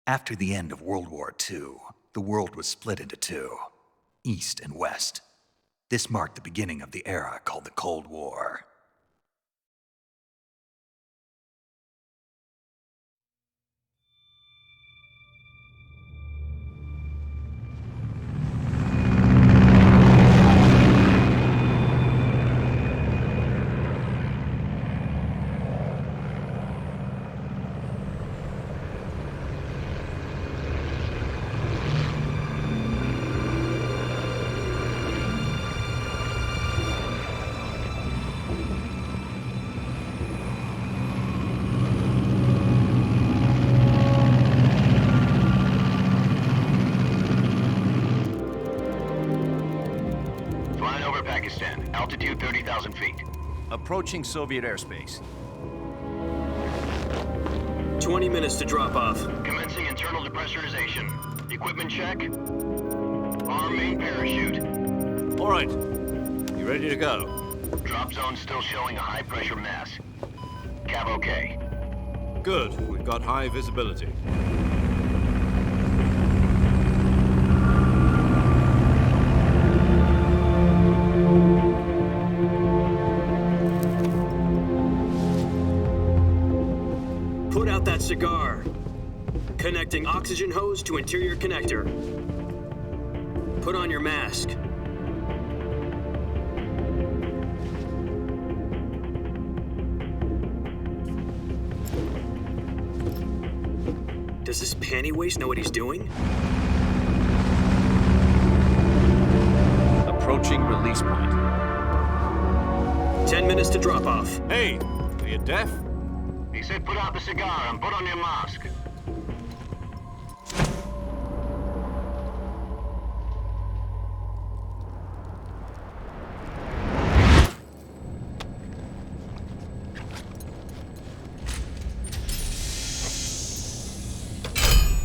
After the end of World War II, the world was split into two, East and West. This marked the beginning of the era called the Cold War. Altitude 30,000 feet. Approaching Soviet airspace. 20 minutes to drop off. Commencing internal depressurization. Equipment check. Arm main parachute. All right. You ready to go? Drop zone still showing a high pressure mass. Cav okay. Good. We've got high visibility. Put out that cigar. Connecting oxygen hose to interior connector. Put on your mask. Does this panty waste know what he's doing? Approaching release point. 10 minutes to drop off. Hey, are you deaf? He said put out the cigar and put on your mask.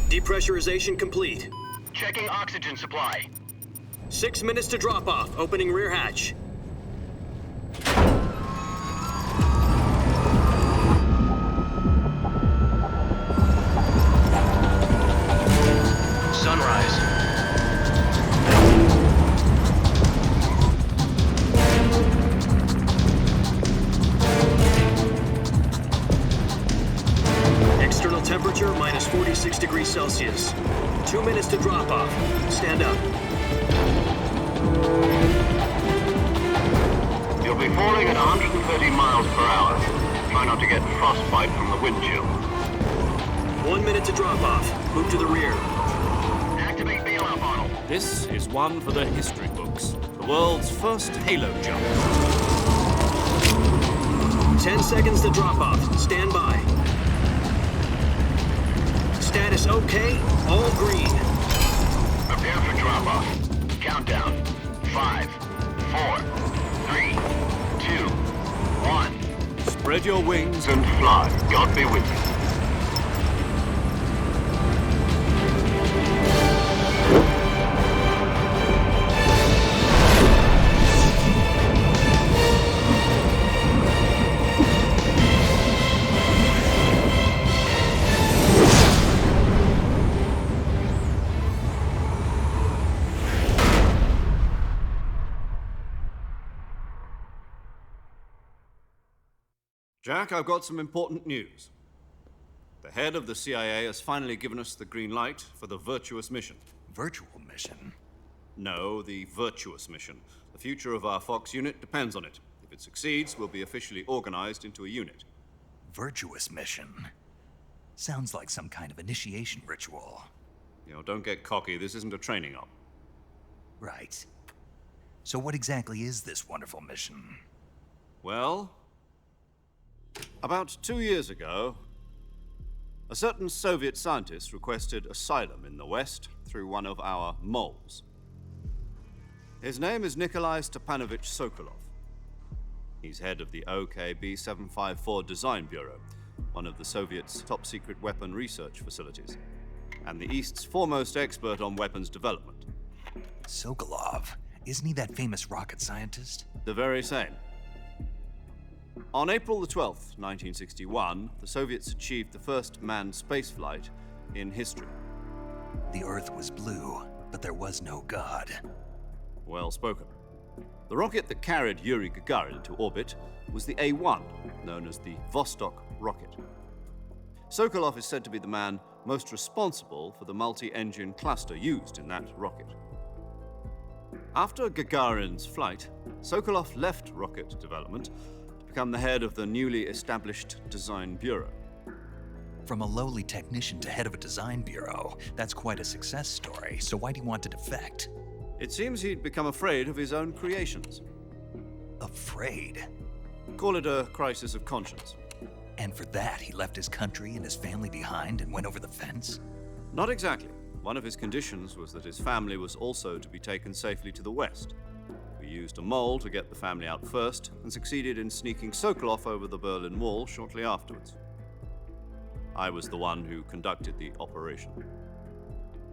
Depressurization complete. Checking oxygen supply. 6 minutes to drop off. Opening rear hatch. Sunrise. External temperature minus 46 degrees Celsius. 2 minutes to drop off. Stand up. You'll be falling at 130 miles per hour. Try not to get frostbite from the wind chill. 1 minute to drop off. Move to the rear. Activate bailout model. This is one for the history books. The world's first halo jump. 10 seconds to drop off. Stand by. Status okay. All green. Prepare for drop-off. Countdown. 5, 4, 3, 2, 1. Spread your wings And fly. God be with you. Jack, I've got some important news. The head of the CIA has finally given us the green light for the Virtuous mission. Virtual mission? No, the Virtuous mission. The future of our Fox unit depends on it. If it succeeds, we'll be officially organized into a unit. Virtuous mission? Sounds like some kind of initiation ritual. You know, don't get cocky. This isn't a training op. Right. So what exactly is this wonderful mission? Well, about 2 years ago, a certain Soviet scientist requested asylum in the West through one of our moles. His name is Nikolai Stepanovich Sokolov. He's head of the OKB-754 Design Bureau, one of the Soviets' top-secret weapon research facilities, and the East's foremost expert on weapons development. Sokolov? Isn't he that famous rocket scientist? The very same. On April the 12th, 1961, the Soviets achieved the first manned spaceflight in history. The Earth was blue, but there was no God. Well spoken. The rocket that carried Yuri Gagarin into orbit was the A-1, known as the Vostok rocket. Sokolov is said to be the man most responsible for the multi-engine cluster used in that rocket. After Gagarin's flight, Sokolov left rocket development to become the head of the newly established Design Bureau. From a lowly technician to head of a design bureau, that's quite a success story, so why do you want to defect? It seems he'd become afraid of his own creations. Afraid? Call it a crisis of conscience. And for that, he left his country and his family behind and went over the fence? Not exactly. One of his conditions was that his family was also to be taken safely to the west. We used a mole to get the family out first and succeeded in sneaking Sokolov over the Berlin Wall shortly afterwards. I was the one who conducted the operation.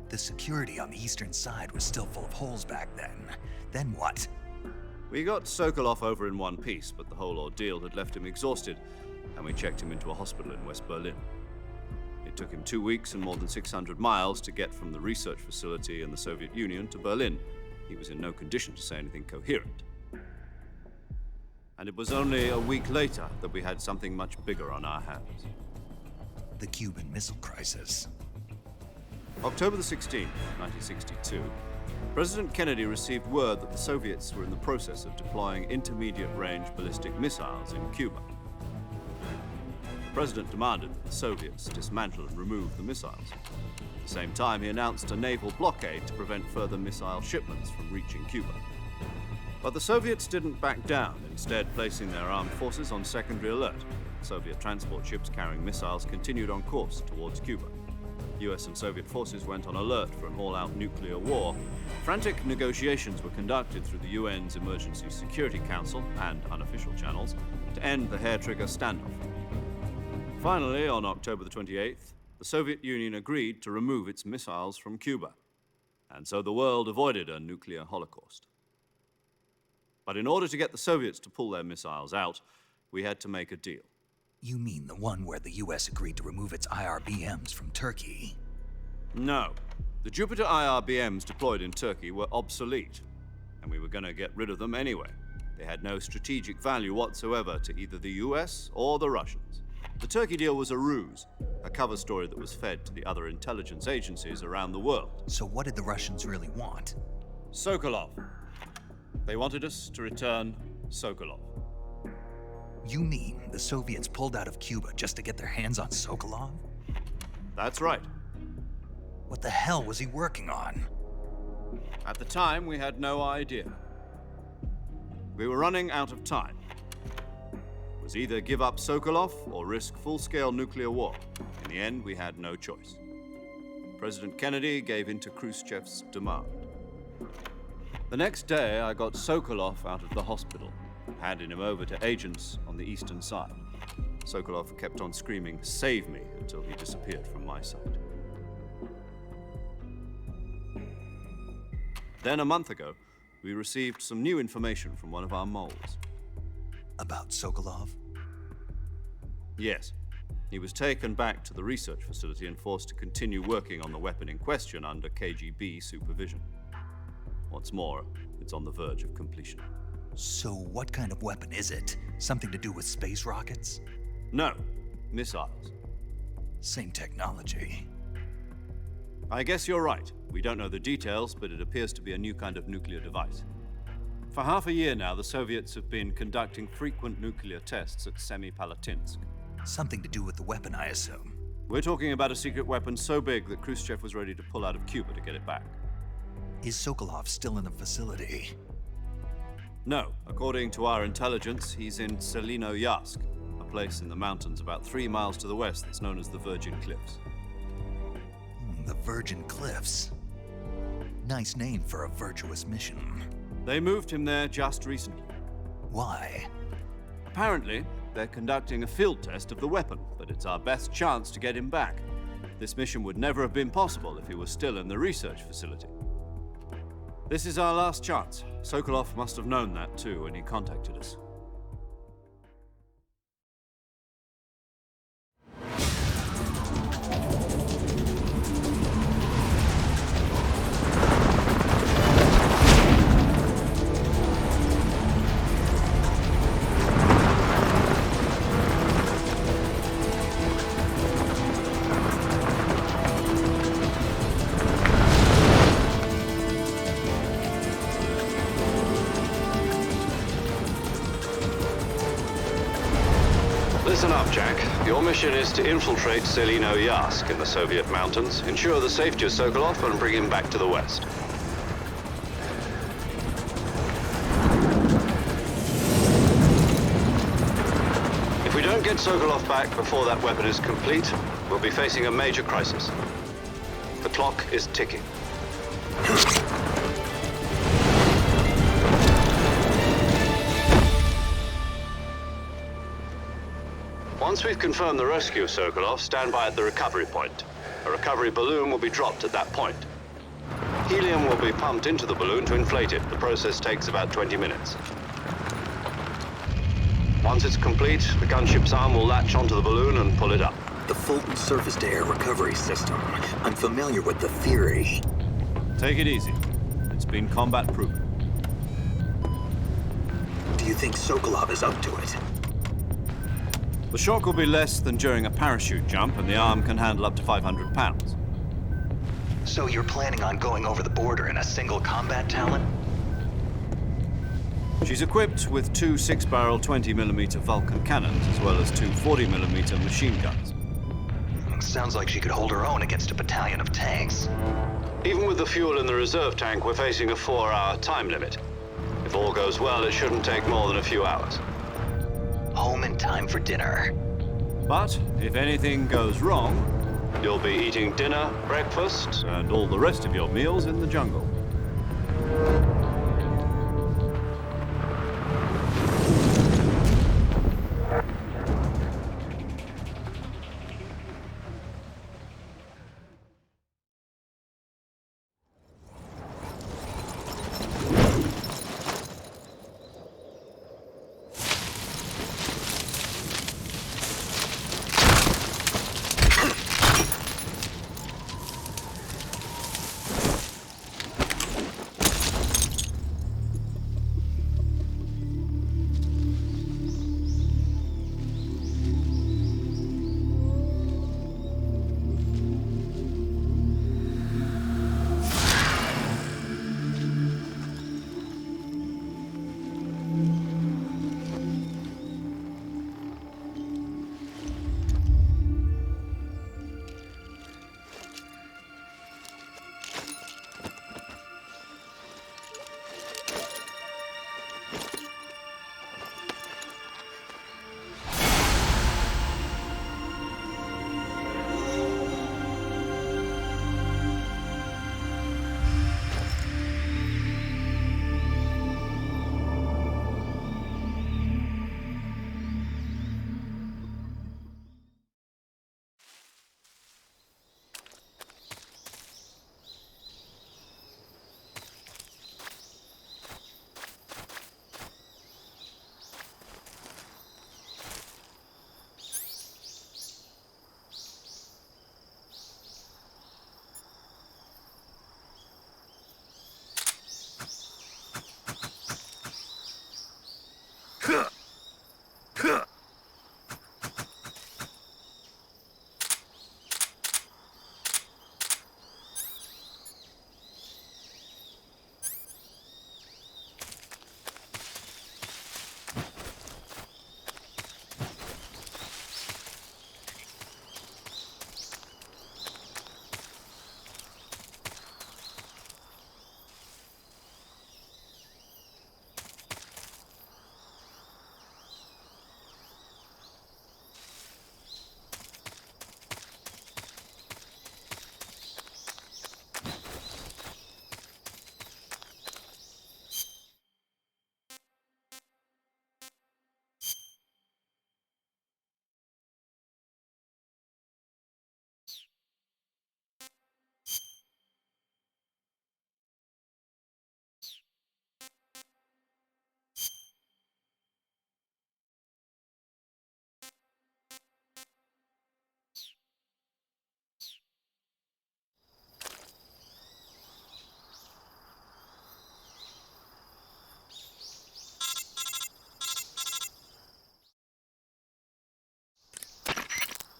The security on the eastern side was still full of holes back then. Then what? We got Sokolov over in one piece, but the whole ordeal had left him exhausted, and we checked him into a hospital in West Berlin. It took him 2 weeks and more than 600 miles to get from the research facility in the Soviet Union to Berlin. He was in no condition to say anything coherent. And it was only a week later that we had something much bigger on our hands. The Cuban Missile Crisis. October the 16th, 1962, President Kennedy received word that the Soviets were in the process of deploying intermediate-range ballistic missiles in Cuba. The President demanded that the Soviets dismantle and remove the missiles. At the same time, he announced a naval blockade to prevent further missile shipments from reaching Cuba. But the Soviets didn't back down, instead placing their armed forces on secondary alert. Soviet transport ships carrying missiles continued on course towards Cuba. US and Soviet forces went on alert for an all-out nuclear war. Frantic negotiations were conducted through the UN's Emergency Security Council and unofficial channels to end the hair-trigger standoff. Finally, on October the 28th, the Soviet Union agreed to remove its missiles from Cuba, and so the world avoided a nuclear holocaust. But in order to get the Soviets to pull their missiles out, we had to make a deal. You mean the one where the US agreed to remove its IRBMs from Turkey? No. The Jupiter IRBMs deployed in Turkey were obsolete, and we were going to get rid of them anyway. They had no strategic value whatsoever to either the US or the Russians. The Turkey deal was a ruse, a cover story that was fed to the other intelligence agencies around the world. So what did the Russians really want? Sokolov. They wanted us to return Sokolov. You mean the Soviets pulled out of Cuba just to get their hands on Sokolov? That's right. What the hell was he working on? At the time, we had no idea. We were running out of time. It was either give up Sokolov or risk full-scale nuclear war. In the end, we had no choice. President Kennedy gave in to Khrushchev's demand. The next day, I got Sokolov out of the hospital, handing him over to agents on the eastern side. Sokolov kept on screaming, "Save me," until he disappeared from my sight. Then a month ago, we received some new information from one of our moles. About Sokolov? Yes. He was taken back to the research facility and forced to continue working on the weapon in question under KGB supervision. What's more, it's on the verge of completion. So what kind of weapon is it? Something to do with space rockets? No, missiles. Same technology. I guess you're right. We don't know the details, but it appears to be a new kind of nuclear device. For half a year now, the Soviets have been conducting frequent nuclear tests at Semipalatinsk. Something to do with the weapon, I assume. We're talking about a secret weapon so big that Khrushchev was ready to pull out of Cuba to get it back. Is Sokolov still in the facility? No. According to our intelligence, he's in Selinoyarsk, a place in the mountains about 3 miles to the west that's known as the Virgin Cliffs. The Virgin Cliffs. Nice name for a virtuous mission. They moved him there just recently. Why? Apparently, they're conducting a field test of the weapon, but it's our best chance to get him back. This mission would never have been possible if he was still in the research facility. This is our last chance. Sokolov must have known that too when he contacted us. Listen up, Jack. Your mission is to infiltrate Selino Yask in the Soviet mountains, ensure the safety of Sokolov, and bring him back to the West. If we don't get Sokolov back before that weapon is complete, we'll be facing a major crisis. The clock is ticking. Once we've confirmed the rescue of Sokolov, stand by at the recovery point. A recovery balloon will be dropped at that point. Helium will be pumped into the balloon to inflate it. The process takes about 20 minutes. Once it's complete, the gunship's arm will latch onto the balloon and pull it up. The Fulton surface-to-air recovery system. I'm familiar with the theory. Take it easy. It's been combat-proven. Do you think Sokolov is up to it? The shock will be less than during a parachute jump, and the arm can handle up to 500 pounds. So you're planning on going over the border in a single combat Talon? She's equipped with two 6-barrel 20mm Vulcan cannons, as well as two 40mm machine guns. Sounds like she could hold her own against a battalion of tanks. Even with the fuel in the reserve tank, we're facing a 4-hour time limit. If all goes well, it shouldn't take more than a few hours. Home in time for dinner. But if anything goes wrong, you'll be eating dinner, breakfast, and all the rest of your meals in the jungle.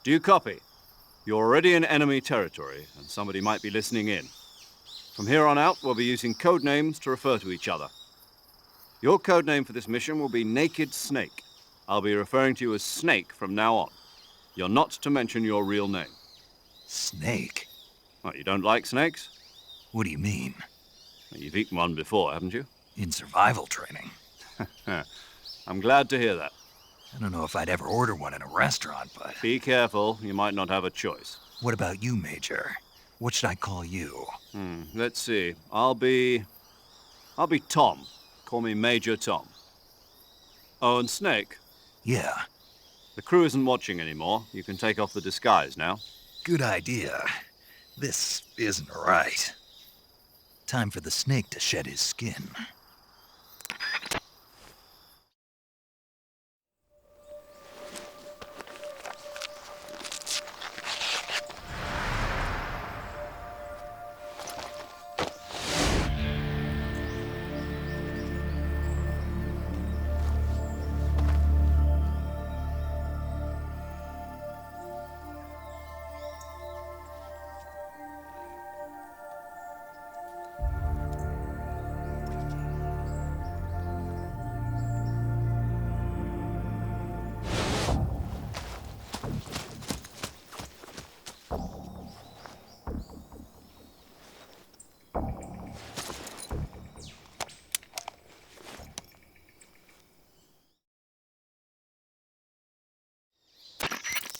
Do you copy? You're already in enemy territory, and somebody might be listening in. From here on out, we'll be using code names to refer to each other. Your code name for this mission will be Naked Snake. I'll be referring to you as Snake from now on. You're not to mention your real name. Snake? What, you don't like snakes? What do you mean? You've eaten one before, haven't you? In survival training? I'm glad to hear that. I don't know if I'd ever order one in a restaurant, but... Be careful, you might not have a choice. What about you, Major? What should I call you? Let's see. I'll be Tom. Call me Major Tom. Oh, and Snake, Yeah, the crew isn't watching anymore. You can take off the disguise now. good idea. This isn't right. Time for the snake to shed his skin.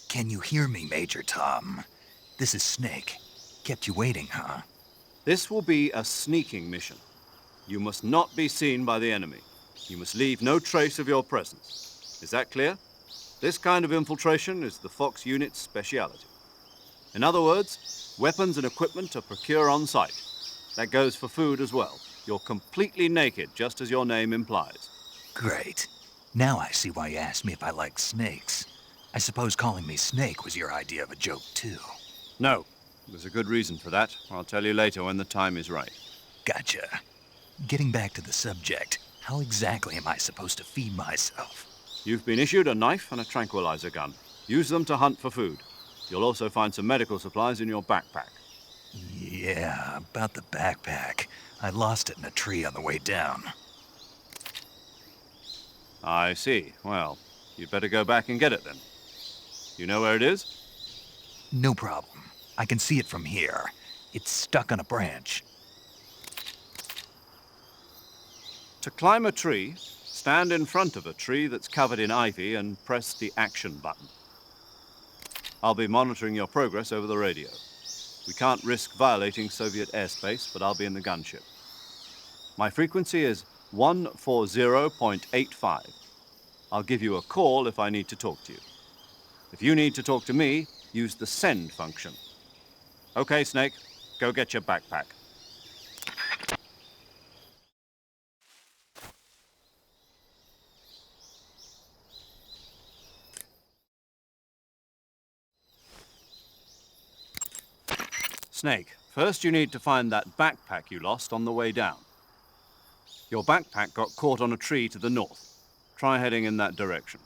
Can you hear me, Major Tom? This is Snake. Kept you waiting, huh? This will be a sneaking mission. You must not be seen by the enemy. You must leave no trace of your presence. Is that clear? This kind of infiltration is the Fox unit's speciality. In other words, weapons and equipment are procured on site. That goes for food as well. You're completely naked, just as your name implies. Great. Now I see why you asked me if I like snakes. I suppose calling me Snake was your idea of a joke, too. No, there's a good reason for that. I'll tell you later when the time is right. Gotcha. Getting back to the subject, how exactly am I supposed to feed myself? You've been issued a knife and a tranquilizer gun. Use them to hunt for food. You'll also find some medical supplies in your backpack. Yeah, about the backpack. I lost it in a tree on the way down. I see. Well, you'd better go back and get it then. You know where it is? No problem. I can see it from here. It's stuck on a branch. To climb a tree, stand in front of a tree that's covered in ivy and press the action button. I'll be monitoring your progress over the radio. We can't risk violating Soviet airspace, but I'll be in the gunship. My frequency is 140.85. I'll give you a call if I need to talk to you. If you need to talk to me, use the send function. Okay, Snake, go get your backpack. Snake, first you need to find that backpack you lost on the way down. Your backpack got caught on a tree to the north. Try heading in that direction.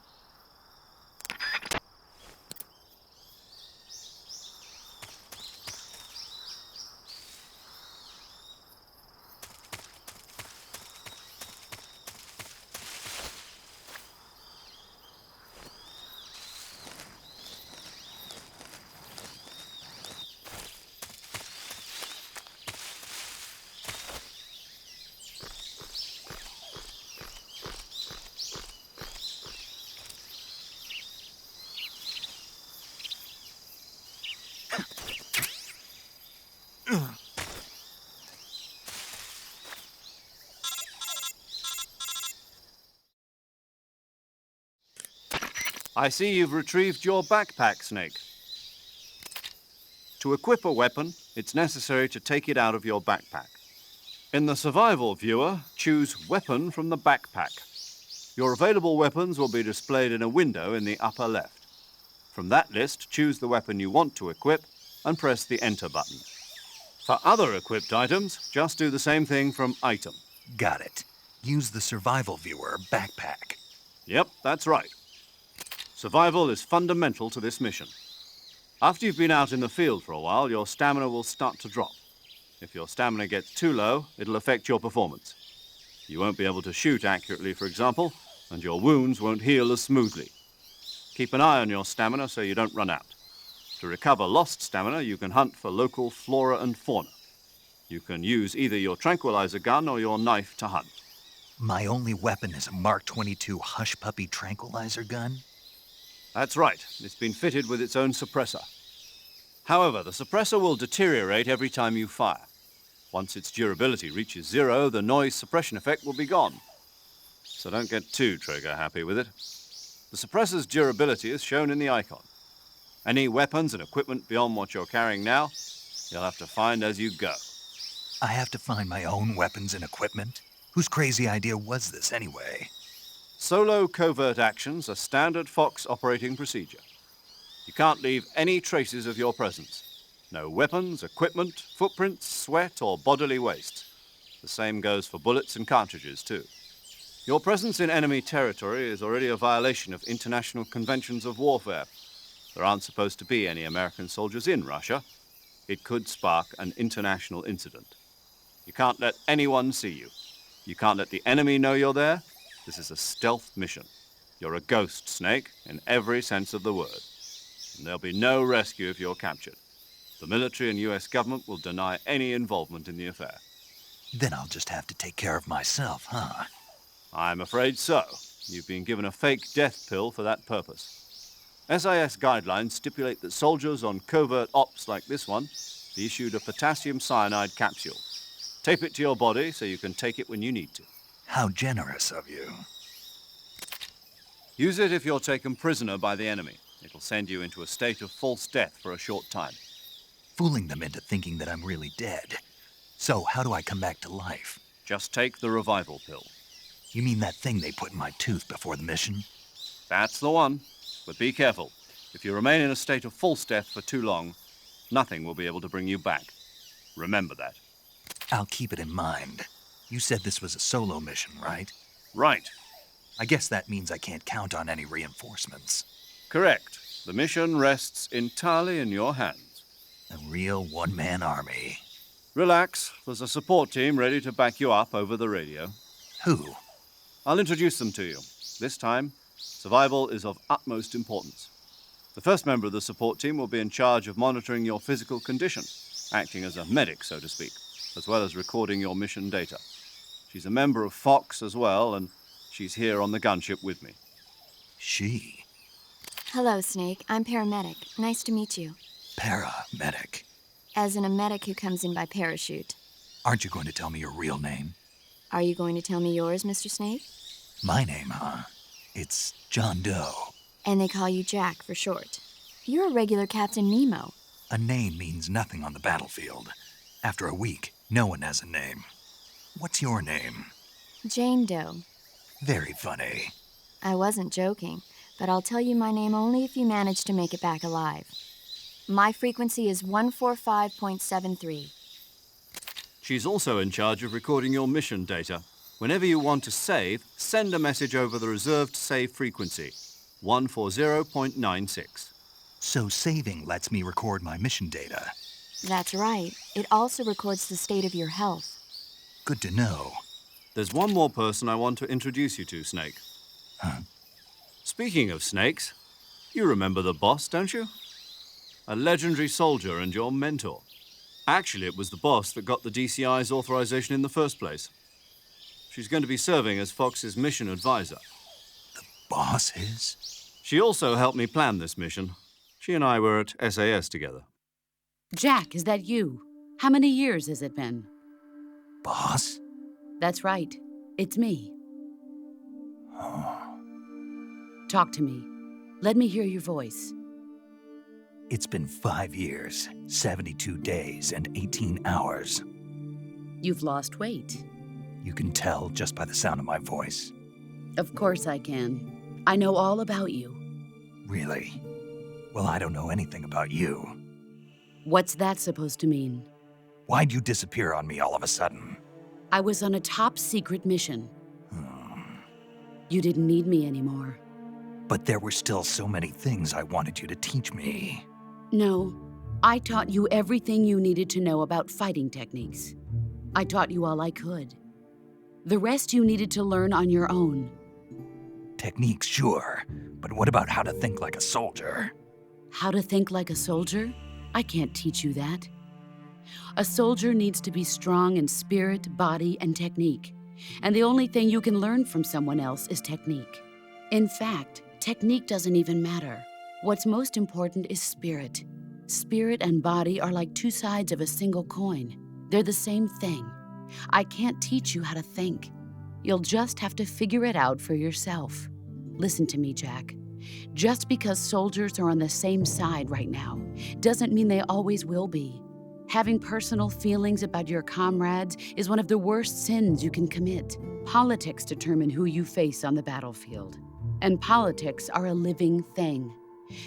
I see you've retrieved your backpack, Snake. To equip a weapon, it's necessary to take it out of your backpack. In the survival viewer, choose Weapon from the backpack. Your available weapons will be displayed in a window in the upper left. From that list, choose the weapon you want to equip and press the Enter button. For other equipped items, just do the same thing from Item. Got it. Use the survival viewer backpack. Yep, that's right. Survival is fundamental to this mission. After you've been out in the field for a while, your stamina will start to drop. If your stamina gets too low, it'll affect your performance. You won't be able to shoot accurately, for example, and your wounds won't heal as smoothly. Keep an eye on your stamina so you don't run out. To recover lost stamina, you can hunt for local flora and fauna. You can use either your tranquilizer gun or your knife to hunt. My only weapon is a Mark 22 Hush Puppy tranquilizer gun? That's right. It's been fitted with its own suppressor. However, the suppressor will deteriorate every time you fire. Once its durability reaches 0, the noise suppression effect will be gone. So don't get too trigger-happy with it. The suppressor's durability is shown in the icon. Any weapons and equipment beyond what you're carrying now, you'll have to find as you go. I have to find my own weapons and equipment? Whose crazy idea was this anyway? Solo covert actions are standard Fox operating procedure. You can't leave any traces of your presence. No weapons, equipment, footprints, sweat, or bodily waste. The same goes for bullets and cartridges, too. Your presence in enemy territory is already a violation of international conventions of warfare. There aren't supposed to be any American soldiers in Russia. It could spark an international incident. You can't let anyone see you. You can't let the enemy know you're there. This is a stealth mission. You're a ghost, Snake, in every sense of the word. And there'll be no rescue if you're captured. The military and US government will deny any involvement in the affair. Then I'll just have to take care of myself, huh? I'm afraid so. You've been given a fake death pill for that purpose. SIS guidelines stipulate that soldiers on covert ops like this one be issued a potassium cyanide capsule. Tape it to your body so you can take it when you need to. How generous of you. Use it if you're taken prisoner by the enemy. It'll send you into a state of false death for a short time. Fooling them into thinking that I'm really dead. So how do I come back to life? Just take the revival pill. You mean that thing they put in my tooth before the mission? That's the one. But be careful. If you remain in a state of false death for too long, nothing will be able to bring you back. Remember that. I'll keep it in mind. You said this was a solo mission, right? Right. I guess that means I can't count on any reinforcements. Correct. The mission rests entirely in your hands. A real one-man army. Relax. There's a support team ready to back you up over the radio. Who? I'll introduce them to you. This time, survival is of utmost importance. The first member of the support team will be in charge of monitoring your physical condition, acting as a medic, so to speak, as well as recording your mission data. She's a member of Fox as well, and she's here on the gunship with me. She? Hello, Snake. I'm paramedic. Nice to meet you. Paramedic. As in a medic who comes in by parachute. Aren't you going to tell me your real name? Are you going to tell me yours, Mr. Snake? My name, huh? It's John Doe. And they call you Jack for short. You're a regular Captain Nemo. A name means nothing on the battlefield. After a week, no one has a name. What's your name? Jane Doe. Very funny. I wasn't joking, but I'll tell you my name only if you manage to make it back alive. My frequency is 145.73. She's also in charge of recording your mission data. Whenever you want to save, send a message over the reserved save frequency, 140.96. So saving lets me record my mission data. That's right. It also records the state of your health. Good to know. There's one more person I want to introduce you to, Snake. Huh? Speaking of snakes, you remember the boss, don't you? A legendary soldier and your mentor. Actually, it was the boss that got the DCI's authorization in the first place. She's going to be serving as Fox's mission advisor. The boss is? She also helped me plan this mission. She and I were at SAS together. Jack, is that you? How many years has it been? Boss? That's right. It's me. Talk to me. Let me hear your voice. It's been 5 years, 72 days, and 18 hours. You've lost weight. You can tell just by the sound of my voice. Of course I can. I know all about you. Really? Well, I don't know anything about you. What's that supposed to mean? Why'd you disappear on me all of a sudden? I was on a top-secret mission. You didn't need me anymore. But there were still so many things I wanted you to teach me. No, I taught you everything you needed to know about fighting techniques. I taught you all I could. The rest you needed to learn on your own. Techniques, sure, but what about how to think like a soldier? How to think like a soldier? I can't teach you that. A soldier needs to be strong in spirit, body, and technique. And the only thing you can learn from someone else is technique. In fact, technique doesn't even matter. What's most important is spirit. Spirit and body are like two sides of a single coin. They're the same thing. I can't teach you how to think. You'll just have to figure it out for yourself. Listen to me, Jack. Just because soldiers are on the same side right now doesn't mean they always will be. Having personal feelings about your comrades is one of the worst sins you can commit. Politics determine who you face on the battlefield. And politics are a living thing.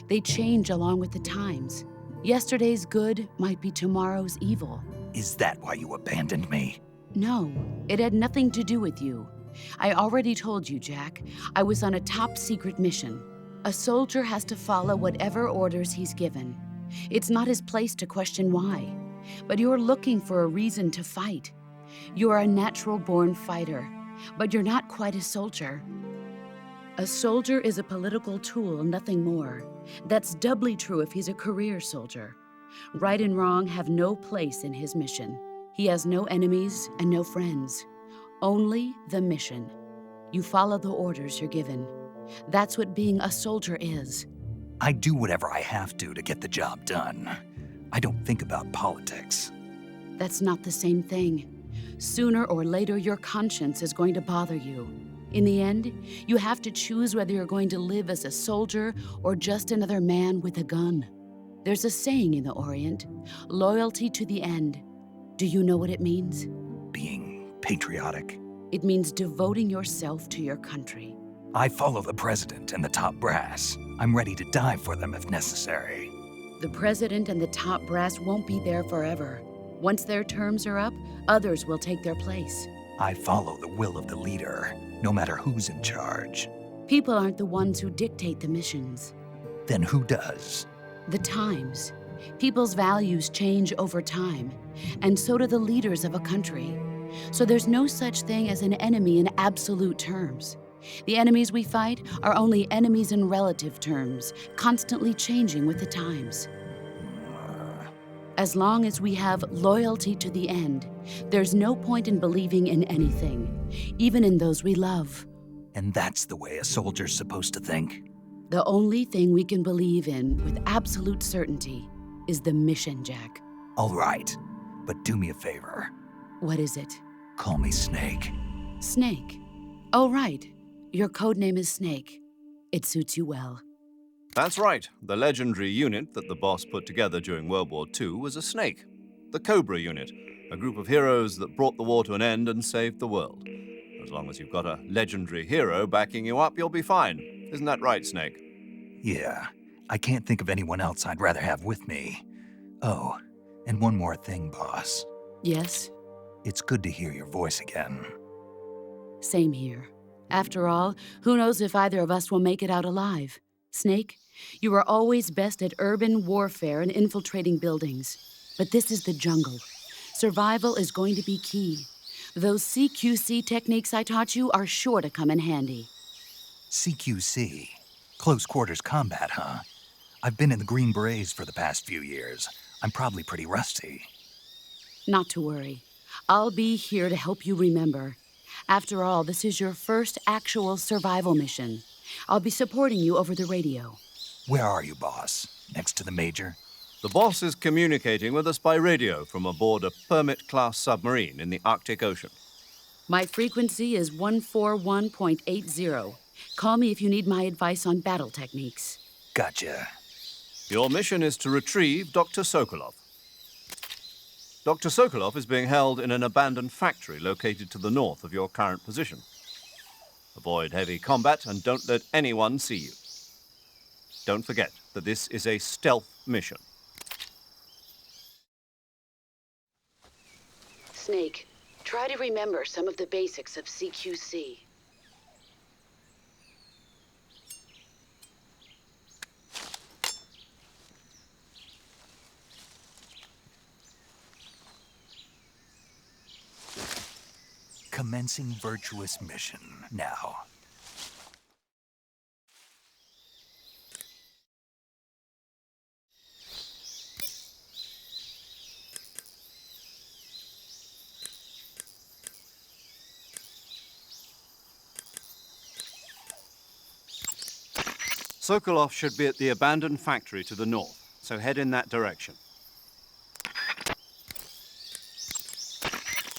They change along with the times. Yesterday's good might be tomorrow's evil. Is that why you abandoned me? No, it had nothing to do with you. I already told you, Jack. I was on a top-secret mission. A soldier has to follow whatever orders he's given. It's not his place to question why. But you're looking for a reason to fight. You are a natural-born fighter, but you're not quite a soldier. A soldier is a political tool, nothing more. That's doubly true if he's a career soldier. Right and wrong have no place in his mission. He has no enemies and no friends. Only the mission. You follow the orders you're given. That's what being a soldier is. I do whatever I have to get the job done. I don't think about politics. That's not the same thing. Sooner or later, your conscience is going to bother you. In the end, you have to choose whether you're going to live as a soldier or just another man with a gun. There's a saying in the Orient, loyalty to the end. Do you know what it means? Being patriotic. It means devoting yourself to your country. I follow the president and the top brass. I'm ready to die for them if necessary. The president and the top brass won't be there forever. Once their terms are up, others will take their place. I follow the will of the leader, no matter who's in charge. People aren't the ones who dictate the missions. Then who does? The times. People's values change over time, and so do the leaders of a country. So there's no such thing as an enemy in absolute terms. The enemies we fight are only enemies in relative terms, constantly changing with the times. As long as we have loyalty to the end, there's no point in believing in anything, even in those we love. And that's the way a soldier's supposed to think? The only thing we can believe in with absolute certainty is the mission, Jack. All right, but do me a favor. What is it? Call me Snake. Snake. Oh, right. Your code name is Snake. It suits you well. That's right. The legendary unit that the boss put together during World War II was a snake. The Cobra unit, a group of heroes that brought the war to an end and saved the world. As long as you've got a legendary hero backing you up, you'll be fine. Isn't that right, Snake? Yeah, I can't think of anyone else I'd rather have with me. Oh, and one more thing, boss. Yes? It's good to hear your voice again. Same here. After all, who knows if either of us will make it out alive? Snake, you are always best at urban warfare and infiltrating buildings. But this is the jungle. Survival is going to be key. Those CQC techniques I taught you are sure to come in handy. CQC? Close quarters combat, huh? I've been in the Green Berets for the past few years. I'm probably pretty rusty. Not to worry. I'll be here to help you remember. After all, this is your first actual survival mission. I'll be supporting you over the radio. Where are you, boss? Next to the Major? The boss is communicating with us by radio from aboard a Permit-class submarine in the Arctic Ocean. My frequency is 141.80. Call me if you need my advice on battle techniques. Gotcha. Your mission is to retrieve Dr. Sokolov. Dr. Sokolov is being held in an abandoned factory located to the north of your current position. Avoid heavy combat and don't let anyone see you. Don't forget that this is a stealth mission. Snake, try to remember some of the basics of CQC. Commencing virtuous mission now. Sokolov should be at the abandoned factory to the north, so head in that direction.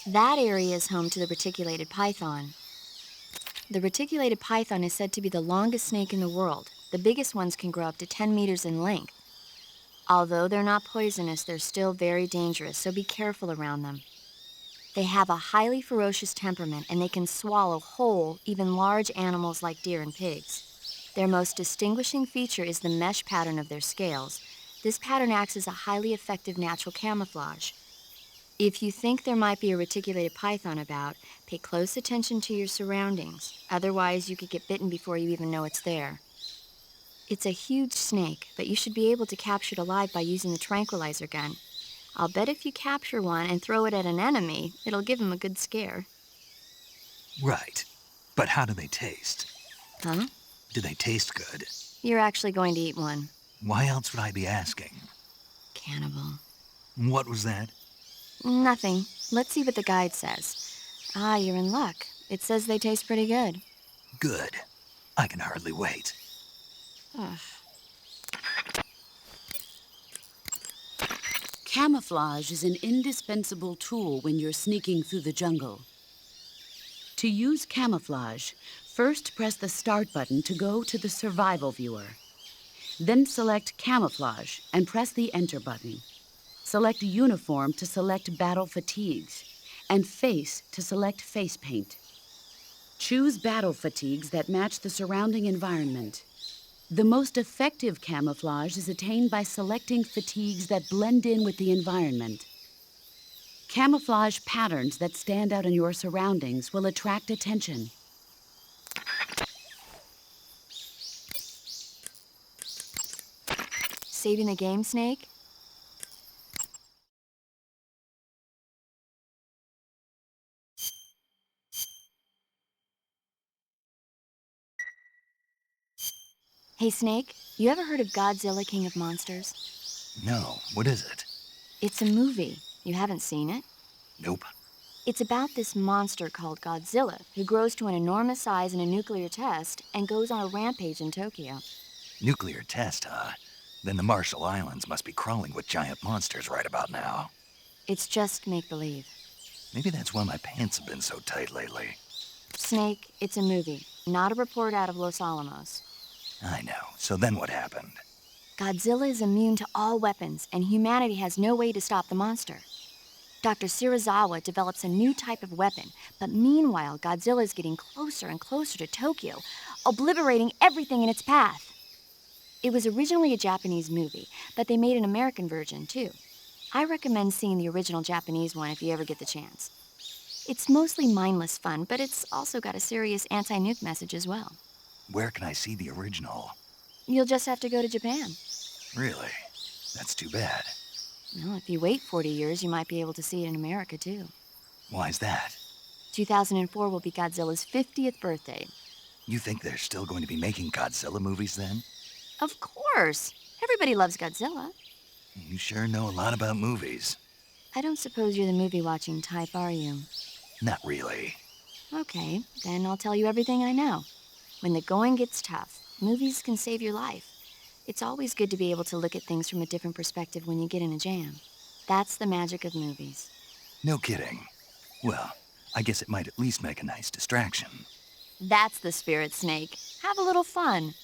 That area is home to the reticulated python. The reticulated python is said to be the longest snake in the world. The biggest ones can grow up to 10 meters in length. Although they're not poisonous, they're still very dangerous, so be careful around them. They have a highly ferocious temperament, and they can swallow whole, even large animals like deer and pigs. Their most distinguishing feature is the mesh pattern of their scales. This pattern acts as a highly effective natural camouflage. If you think there might be a reticulated python about, pay close attention to your surroundings. Otherwise, you could get bitten before you even know it's there. It's a huge snake, but you should be able to capture it alive by using the tranquilizer gun. I'll bet if you capture one and throw it at an enemy, it'll give him a good scare. Right. But how do they taste? Huh? Do they taste good? You're actually going to eat one. Why else would I be asking? Cannibal. What was that? Nothing. Let's see what the guide says. Ah, you're in luck. It says they taste pretty good. Good. I can hardly wait. Ugh. Camouflage is an indispensable tool when you're sneaking through the jungle. To use camouflage, first press the Start button to go to the Survival viewer. Then select Camouflage and press the Enter button. Select Uniform to select Battle Fatigues, and Face to select Face Paint. Choose battle fatigues that match the surrounding environment. The most effective camouflage is attained by selecting fatigues that blend in with the environment. Camouflage patterns that stand out in your surroundings will attract attention. Saving the game, Snake? Hey, Snake, you ever heard of Godzilla, King of Monsters? No, what is it? It's a movie. You haven't seen it? Nope. It's about this monster called Godzilla, who grows to an enormous size in a nuclear test and goes on a rampage in Tokyo. Nuclear test, huh? Then the Marshall Islands must be crawling with giant monsters right about now. It's just make-believe. Maybe that's why my pants have been so tight lately. Snake, it's a movie, not a report out of Los Alamos. I know. So then what happened? Godzilla is immune to all weapons, and humanity has no way to stop the monster. Dr. Shirazawa develops a new type of weapon, but meanwhile, Godzilla is getting closer and closer to Tokyo, obliterating everything in its path. It was originally a Japanese movie, but they made an American version, too. I recommend seeing the original Japanese one if you ever get the chance. It's mostly mindless fun, but it's also got a serious anti-nuke message as well. Where can I see the original? You'll just have to go to Japan. Really? That's too bad. Well, if you wait 40 years, you might be able to see it in America, too. Why's that? 2004 will be Godzilla's 50th birthday. You think they're still going to be making Godzilla movies then? Of course! Everybody loves Godzilla. You sure know a lot about movies. I don't suppose you're the movie-watching type, are you? Not really. Okay, then I'll tell you everything I know. When the going gets tough, movies can save your life. It's always good to be able to look at things from a different perspective when you get in a jam. That's the magic of movies. No kidding. Well, I guess it might at least make a nice distraction. That's the spirit, Snake. Have a little fun.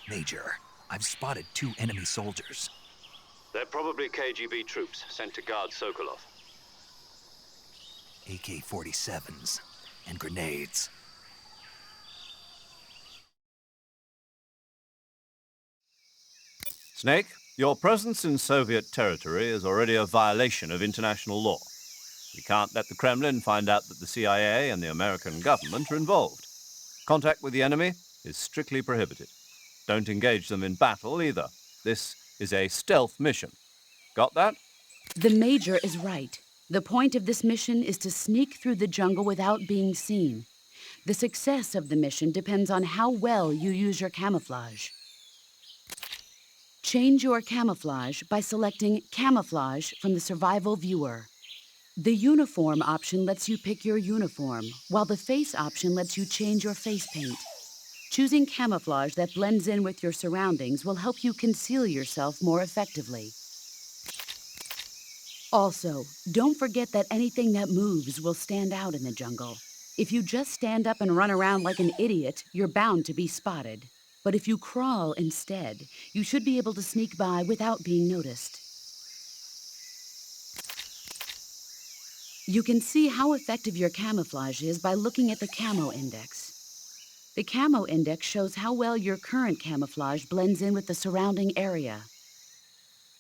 Major, I've spotted 2 enemy soldiers. They're probably KGB troops sent to guard Sokolov. AK-47s and grenades. Snake, your presence in Soviet territory is already a violation of international law. We can't let the Kremlin find out that the CIA and the American government are involved. Contact with the enemy is strictly prohibited. Don't engage them in battle either. This is a stealth mission. Got that? The Major is right. The point of this mission is to sneak through the jungle without being seen. The success of the mission depends on how well you use your camouflage. Change your camouflage by selecting Camouflage from the Survival Viewer. The Uniform option lets you pick your uniform, while the Face option lets you change your face paint. Choosing camouflage that blends in with your surroundings will help you conceal yourself more effectively. Also, don't forget that anything that moves will stand out in the jungle. If you just stand up and run around like an idiot, you're bound to be spotted. But if you crawl instead, you should be able to sneak by without being noticed. You can see how effective your camouflage is by looking at the Camo Index. The Camo Index shows how well your current camouflage blends in with the surrounding area.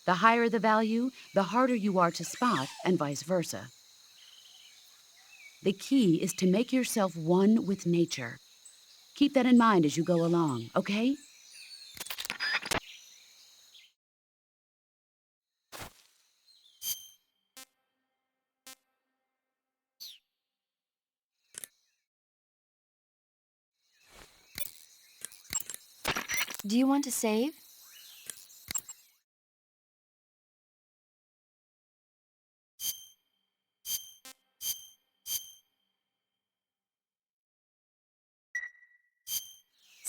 The higher the value, the harder you are to spot, and vice versa. The key is to make yourself one with nature. Keep that in mind as you go along, okay? Do you want to save?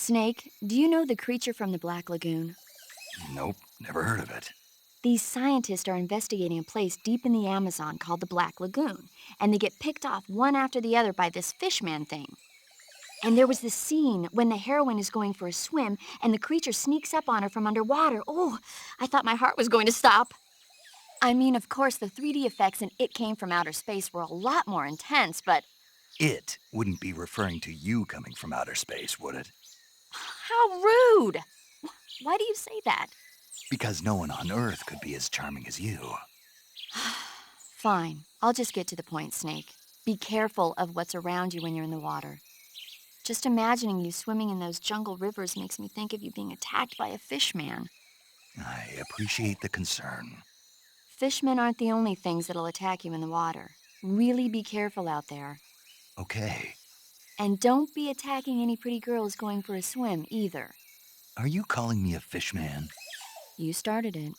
Snake, do you know the creature from the Black Lagoon? Nope, never heard of it. These scientists are investigating a place deep in the Amazon called the Black Lagoon, and they get picked off one after the other by this fishman thing. And there was this scene when the heroine is going for a swim and the creature sneaks up on her from underwater. Oh, I thought my heart was going to stop. I mean, of course, the 3D effects in It Came from Outer Space were a lot more intense, but It wouldn't be referring to you coming from outer space, would it? how rude! Why do you say that? Because no one on Earth could be as charming as you. Fine, I'll just get to the point, Snake. Be careful of what's around you when you're in the water. Just imagining you swimming in those jungle rivers makes me think of you being attacked by a fishman. I appreciate the concern. Fishmen aren't the only things that'll attack you in the water. Really be careful out there. Okay. And don't be attacking any pretty girls going for a swim, either. Are you calling me a fishman? You started it.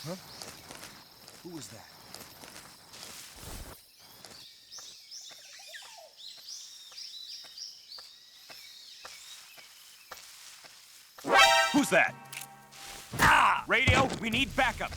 Who was that? Who's that? Ah! Radio, we need backup.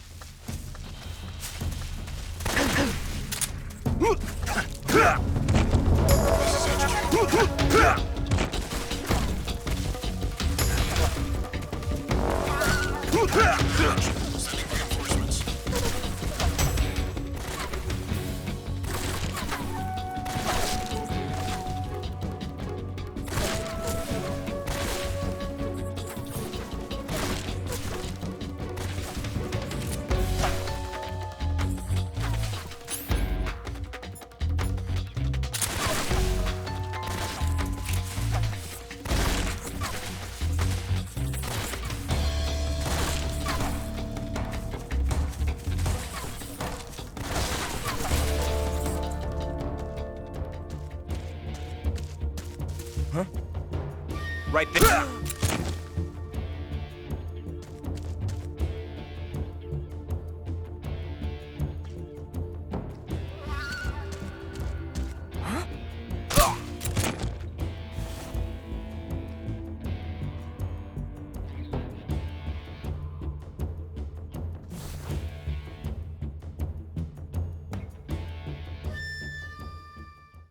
Right there.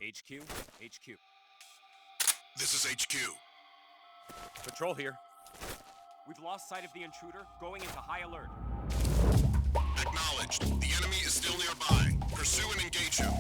HQ, HQ. This is HQ. Patrol here. We've lost sight of the intruder, going into high alert. Acknowledged. The enemy is still nearby. Pursue and engage him.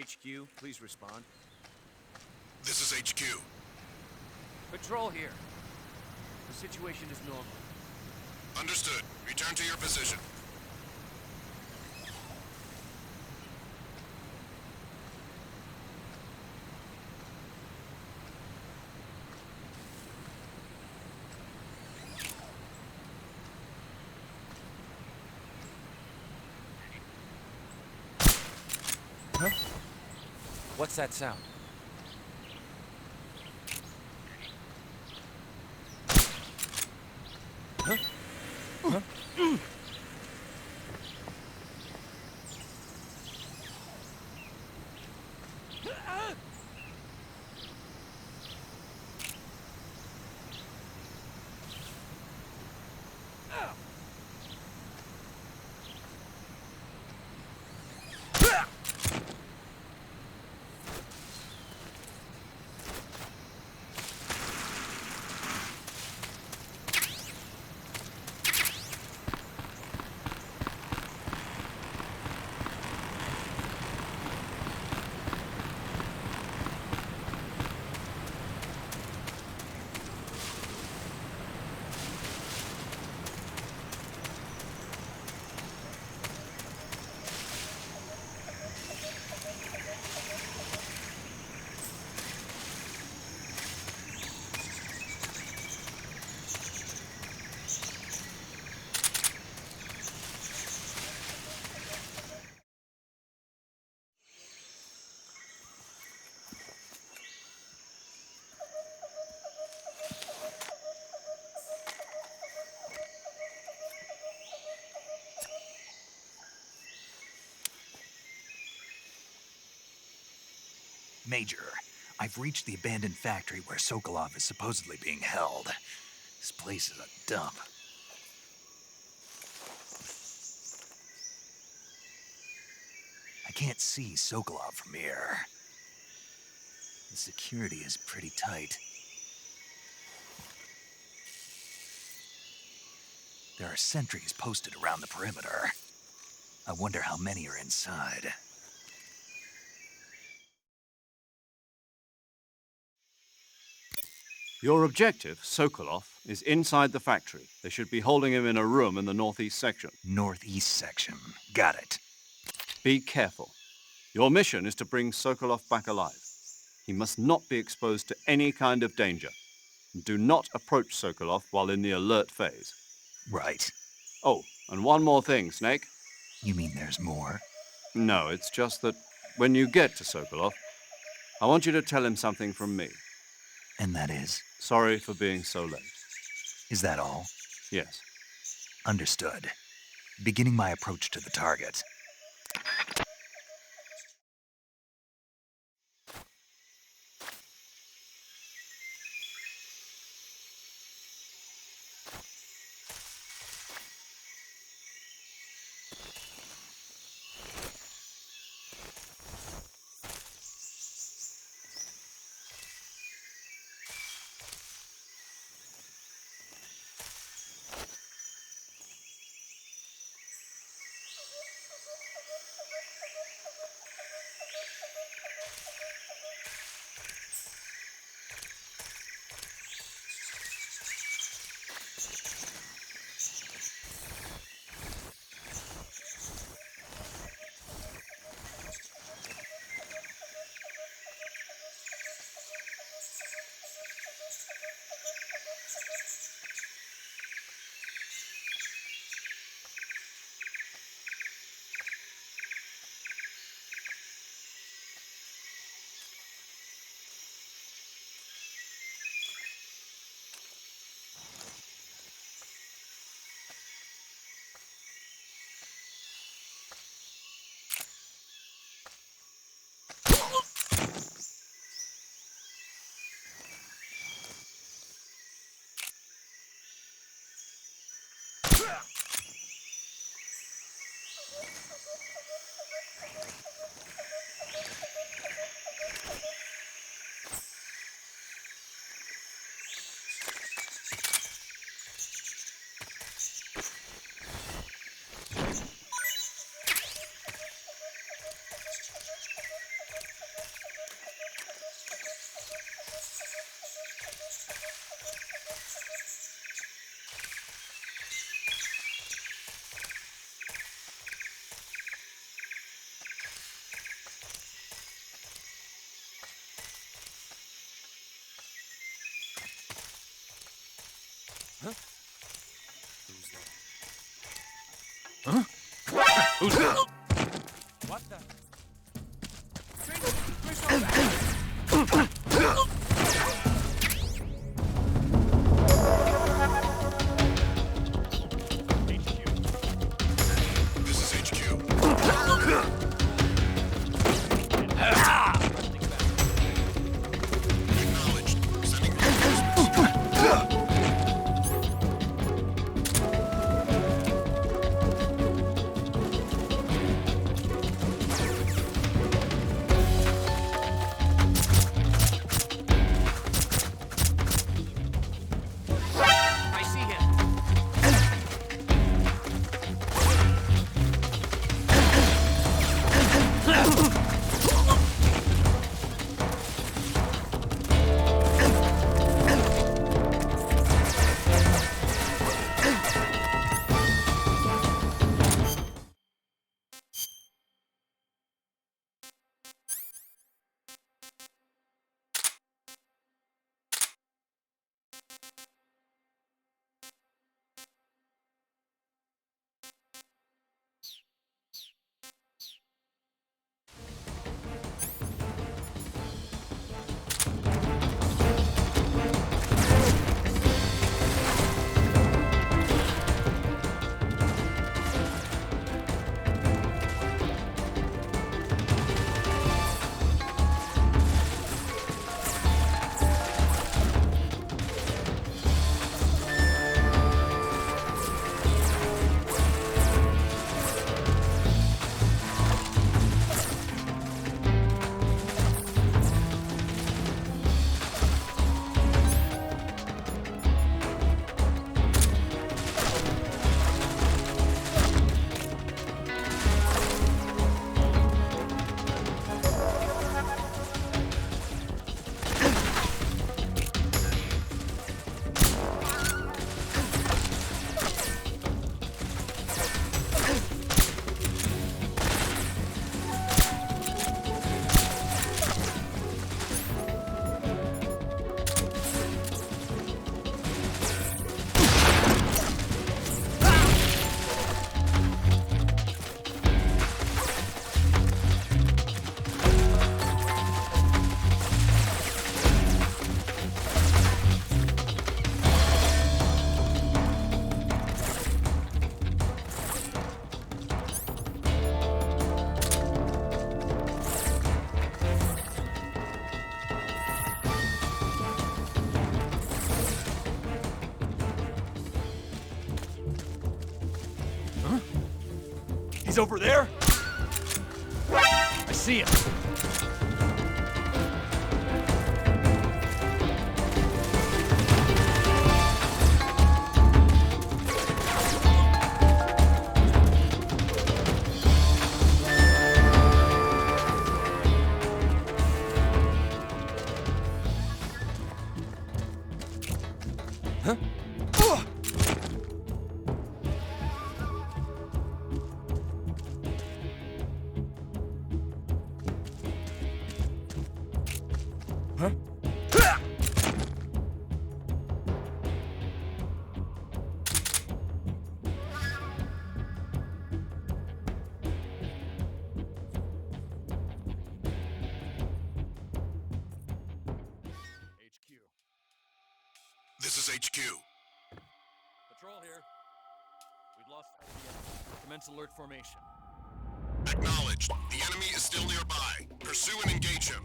HQ, please respond. This is HQ. Patrol here. The situation is normal. Understood. Return to your position. What's that sound? Huh? Major, I've reached the abandoned factory where Sokolov is supposedly being held. This place is a dump. I can't see Sokolov from here. The security is pretty tight. There are sentries posted around the perimeter. I wonder how many are inside. Your objective, Sokolov, is inside the factory. They should be holding him in a room in the northeast section. Northeast section. Got it. Be careful. Your mission is to bring Sokolov back alive. He must not be exposed to any kind of danger. Do not approach Sokolov while in the alert phase. Right. Oh, and one more thing, Snake. You mean there's more? No, it's just that when you get to Sokolov, I want you to tell him something from me. And that is? Sorry for being so late. Is that all? Yes. Understood. Beginning my approach to the target. Who's that? What the? This is HQ. Acknowledged. Sending reinforcements. He's over there? I see him. This is HQ. Patrol here. We've lost sight of the enemy. Commence alert formation. Acknowledged. The enemy is still nearby. Pursue and engage him.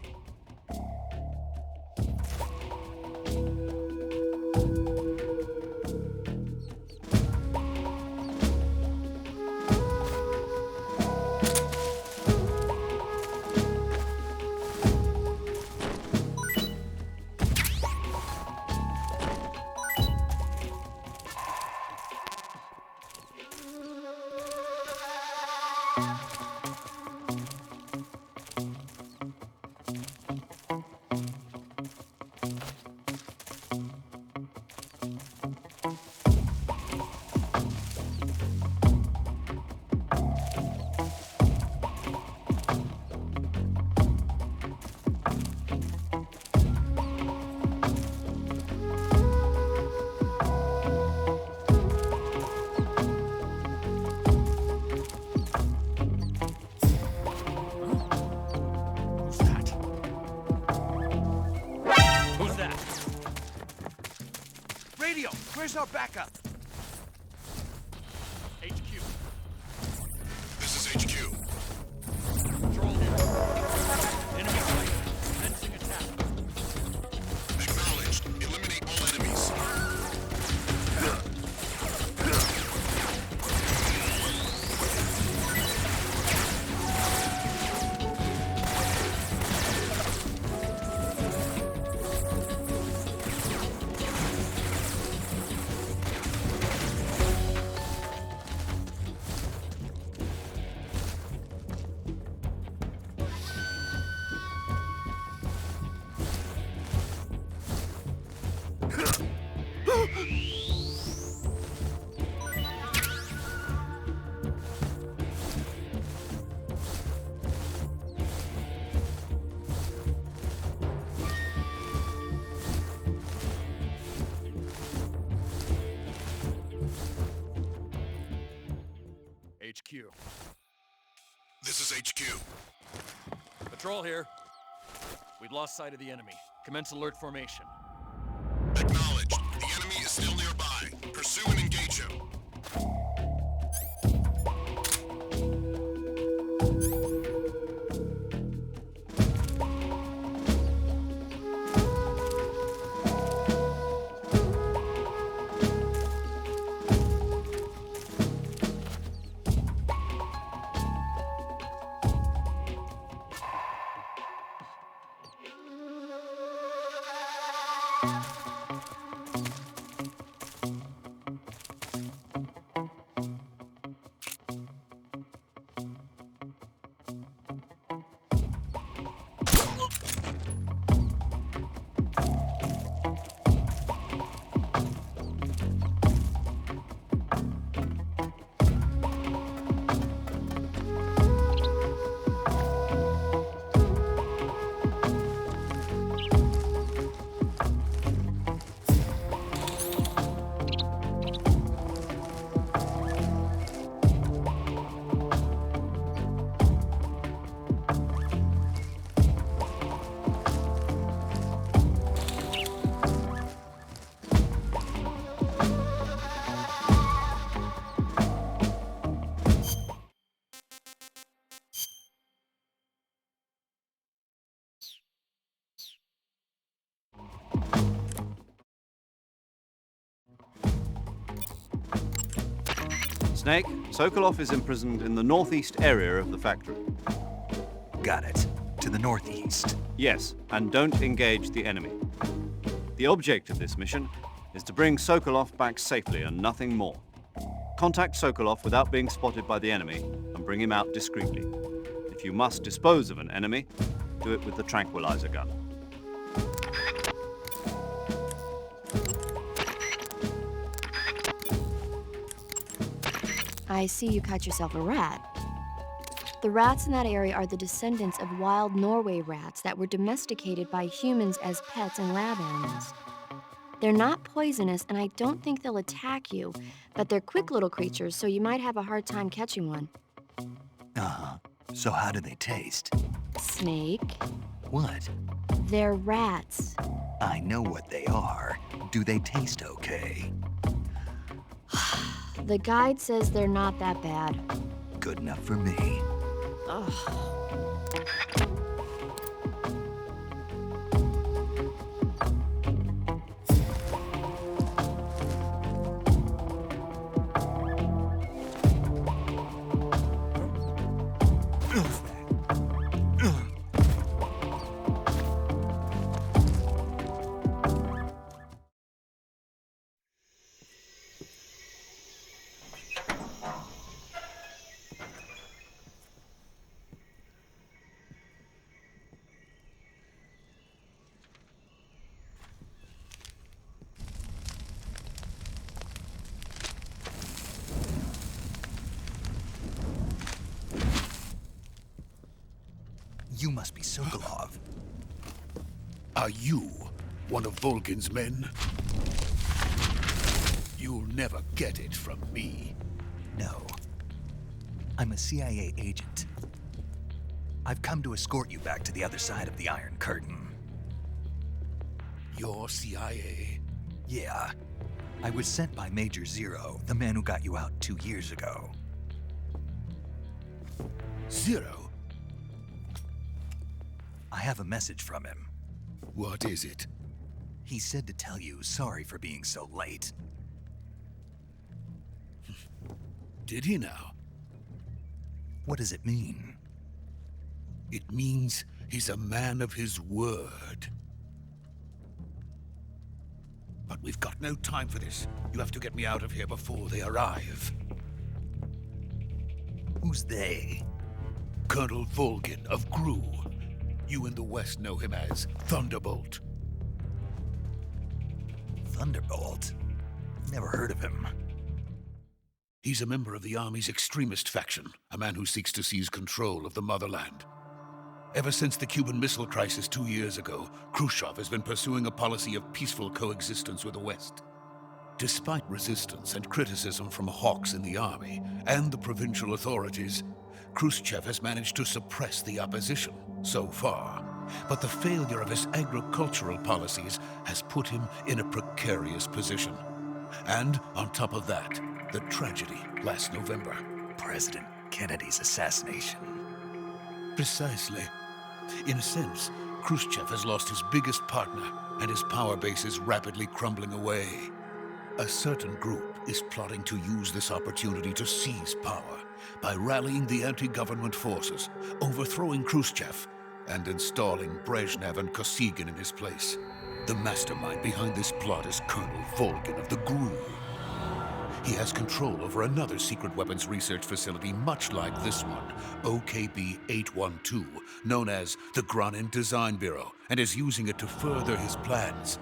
Radio, where's our backup? HQ. This is HQ. Control here. Enemy fighter. Commencing attack. Acknowledged. Eliminate all enemies. HQ. This is HQ. Patrol here. We've lost sight of the enemy. Commence alert formation. Acknowledged. The enemy is still nearby. Pursue and engage him. Snake, Sokolov is imprisoned in the northeast area of the factory. Got it. To the northeast. Yes, and don't engage the enemy. The object of this mission is to bring Sokolov back safely and nothing more. Contact Sokolov without being spotted by the enemy and bring him out discreetly. If you must dispose of an enemy, do it with the tranquilizer gun. I see you caught yourself a rat. The rats in that area are the descendants of wild Norway rats that were domesticated by humans as pets and lab animals. They're not poisonous, and I don't think they'll attack you, but they're quick little creatures, so you might have a hard time catching one. Uh-huh. So how do they taste? Snake, What? they're rats. I know what they are. Do they taste okay? The guide says they're not that bad. Good enough for me. You must be Sokolov. Are you one of Volgin's men? You'll never get it from me. No. I'm a CIA agent. I've come to escort you back to the other side of the Iron Curtain. You're CIA? Yeah. I was sent by Major Zero, the man who got you out 2 years ago. Zero? I have a message from him. What is it? He said to tell you sorry for being so late. Did he now? What does it mean? It means he's a man of his word. But we've got no time for this. You have to get me out of here before they arrive. Who's they? Colonel Volgin of GRU. You in the West know him as Thunderbolt. Thunderbolt? Never heard of him. He's a member of the Army's extremist faction, a man who seeks to seize control of the motherland. Ever since the Cuban Missile Crisis 2 years ago, Khrushchev has been pursuing a policy of peaceful coexistence with the West. Despite resistance and criticism from hawks in the Army and the provincial authorities, Khrushchev has managed to suppress the opposition so far. But the failure of his agricultural policies has put him in a precarious position. And on top of that, the tragedy last November. President Kennedy's assassination. Precisely. In a sense, Khrushchev has lost his biggest partner, and his power base is rapidly crumbling away. A certain group is plotting to use this opportunity to seize power by rallying the anti-government forces, overthrowing Khrushchev, and installing Brezhnev and Kosygin in his place. The mastermind behind this plot is Colonel Volgin of the GRU. He has control over another secret weapons research facility much like this one, OKB-812, known as the Granin Design Bureau, and is using it to further his plans.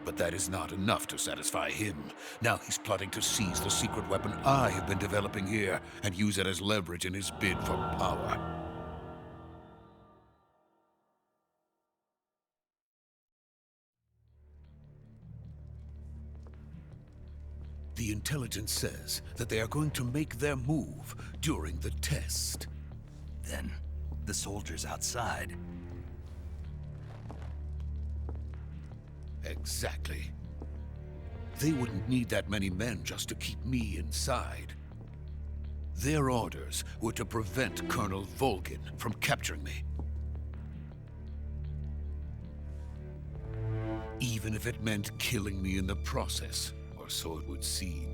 But that is not enough to satisfy him. Now he's plotting to seize the secret weapon I have been developing here and use it as leverage in his bid for power. The intelligence says that they are going to make their move during the test. Then, the soldiers outside. Exactly. They wouldn't need that many men just to keep me inside. Their orders were to prevent Colonel Volgin from capturing me. Even if it meant killing me in the process, or so it would seem.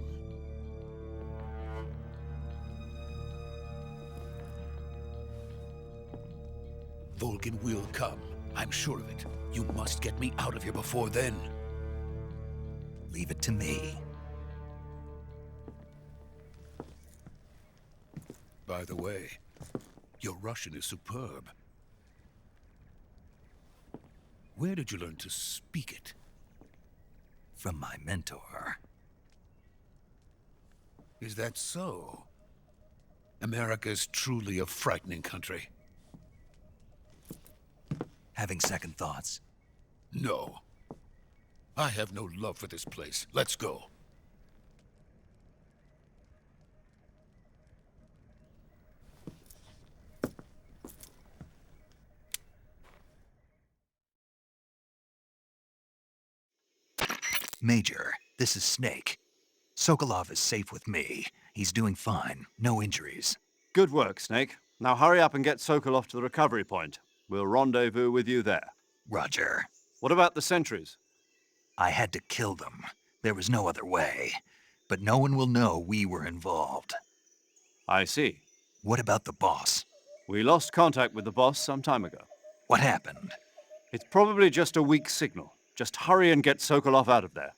Volgin will come. I'm sure of it. You must get me out of here before then. Leave it to me. By the way, your Russian is superb. Where did you learn to speak it? From my mentor. Is that so? America is truly a frightening country. Having second thoughts? No. I have no love for this place. Let's go. Major, this is Snake. Sokolov is safe with me. He's doing fine. No injuries. Good work, Snake. Now hurry up and get Sokolov to the recovery point. We'll rendezvous with you there. Roger. What about the sentries? I had to kill them. There was no other way. But no one will know we were involved. I see. What about the boss? We lost contact with the boss some time ago. What happened? It's probably just a weak signal. Just hurry and get Sokolov out of there.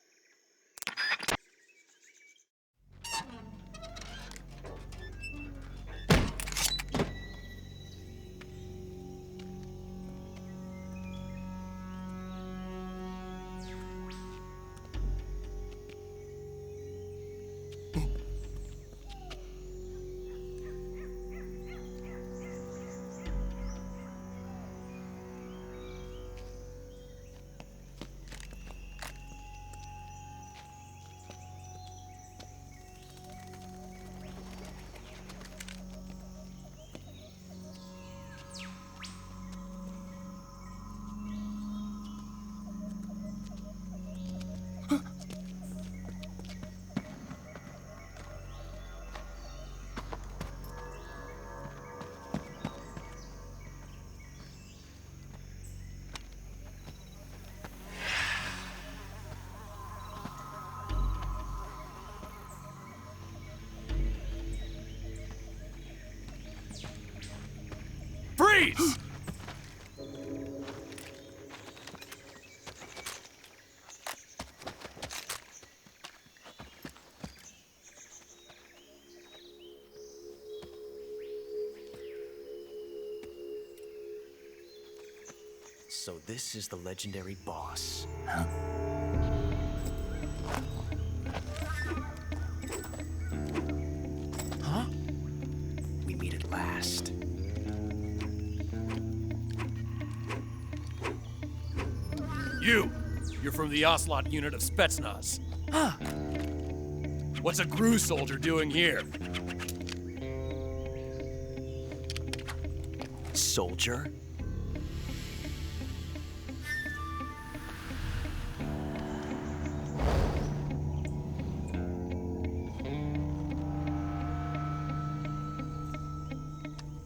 Freeze! So this is the legendary boss. Huh? We meet at last. You're from the Ocelot unit of Spetsnaz. Huh. What's a GRU soldier doing here? Soldier?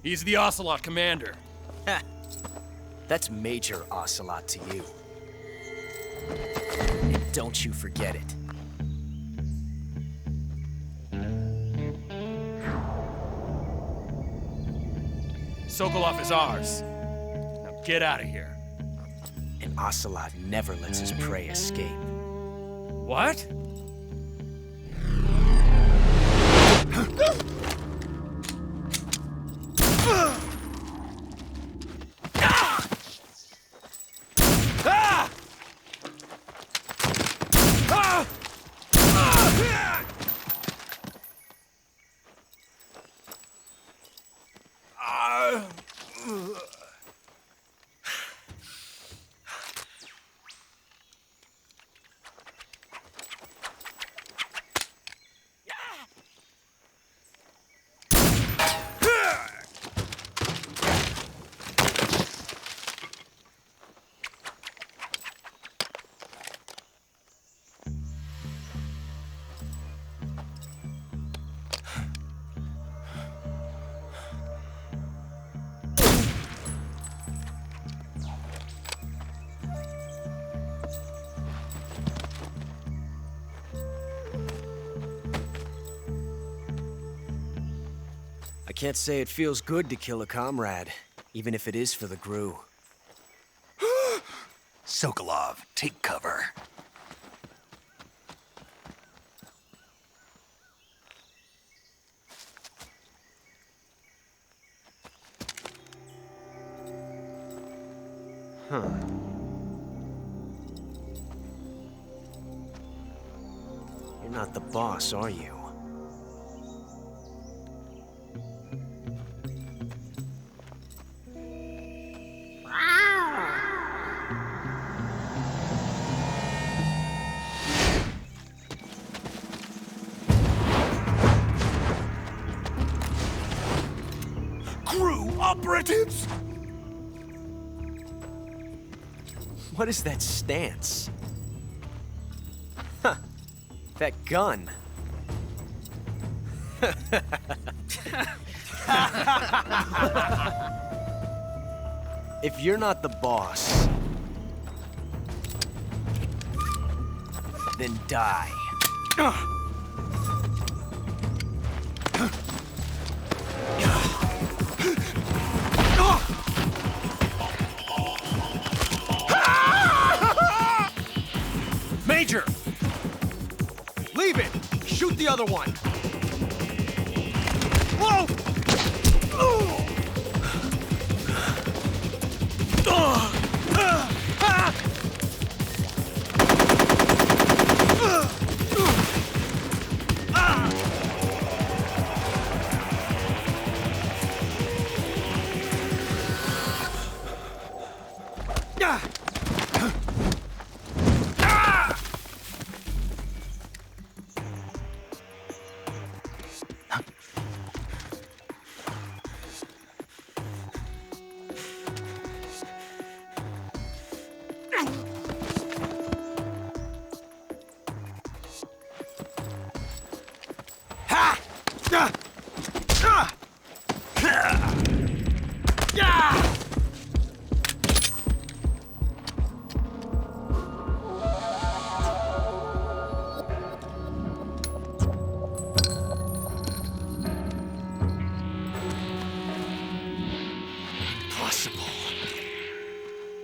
He's the Ocelot commander. Ha! That's Major Ocelot to you. And don't you forget it. Sokolov is ours. Now get out of here. And Ocelot never lets his prey escape. What? I can't say it feels good to kill a comrade, Even if it is for the Gru. Sokolov, take cover. Huh. You're not the boss, are you? Crew operatives! What is that stance? Huh. That gun. If you're not the boss, then die. Major! Leave it! Shoot the other one! Whoa!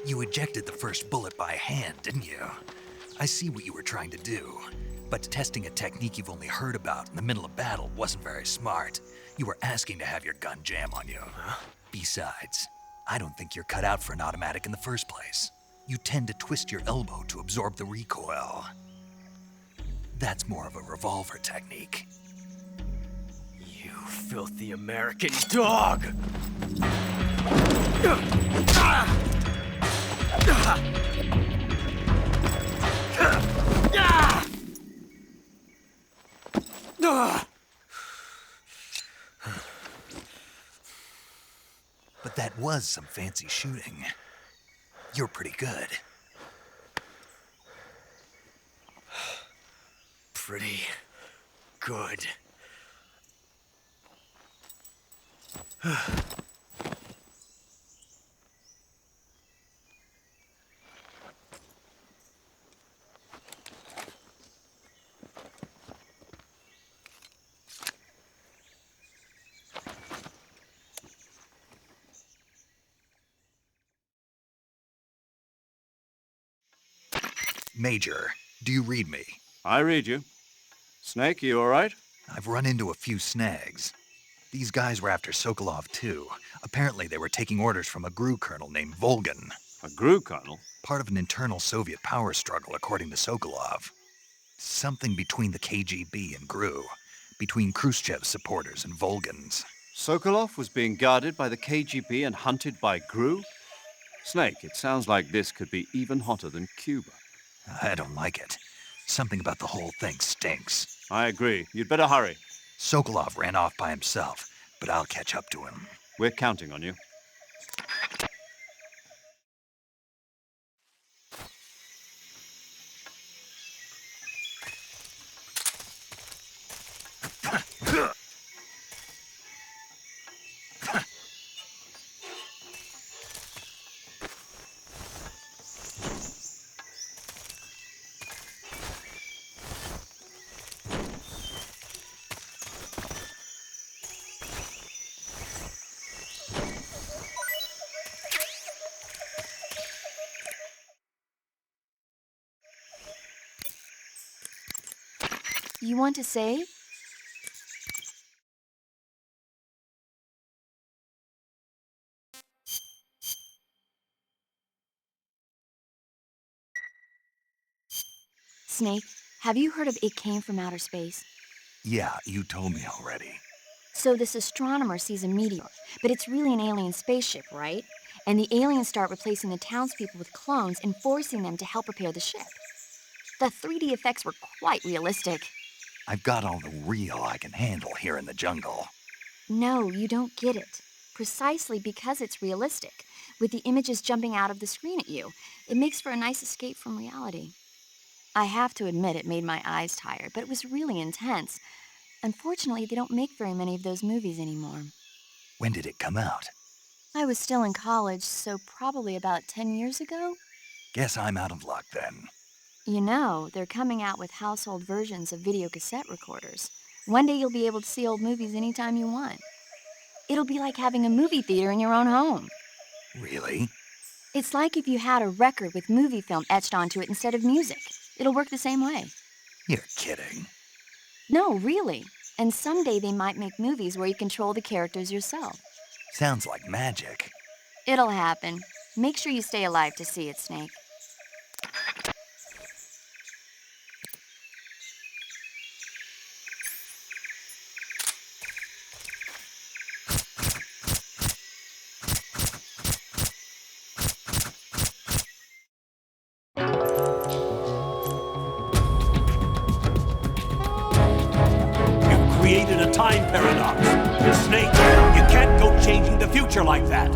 You ejected the first bullet by hand, didn't you? I see what you were trying to do. But testing a technique you've only heard about in the middle of battle wasn't very smart. You were asking to have your gun jam on you. Besides, I don't think you're cut out for an automatic in the first place. You tend to twist your elbow to absorb the recoil. That's more of a revolver technique. You filthy American dog! But that was some fancy shooting. You're pretty good. Pretty good. Major, do you read me? I read you. Snake, you all right? I've run into a few snags. These guys were after Sokolov too. Apparently they were taking orders from a GRU colonel named Volgin. A GRU colonel? Part of an internal Soviet power struggle, according to Sokolov. Something between the KGB and GRU. Between Khrushchev's supporters and Volgin's. Sokolov was being guarded by the KGB and hunted by GRU? Snake, it sounds like this could be even hotter than Cuba. I don't like it. Something about the whole thing stinks. I agree. You'd better hurry. Sokolov ran off by himself, but I'll catch up to him. We're counting on you. You want to save? Snake, have you heard of It Came from Outer Space? Yeah, you told me already. So this astronomer sees a meteor, but it's really an alien spaceship, right? And the aliens start replacing the townspeople with clones and forcing them to help repair the ship. The 3D effects were quite realistic. I've got all the real I can handle here in the jungle. No, you don't get it. Precisely because it's realistic, with the images jumping out of the screen at you, it makes for a nice escape from reality. I have to admit it made my eyes tired, but it was really intense. Unfortunately, they don't make very many of those movies anymore. When did it come out? I was still in college, so probably about 10 years ago. Guess I'm out of luck then. You know, they're coming out with household versions of video cassette recorders. One day you'll be able to see old movies anytime you want. It'll be like having a movie theater in your own home. Really? It's like if you had a record with movie film etched onto it instead of music. It'll work the same way. You're kidding. No, really. And someday they might make movies where you control the characters yourself. Sounds like magic. It'll happen. Make sure you stay alive to see it, Snake. Created a time paradox. Snake, you can't go changing the future like that.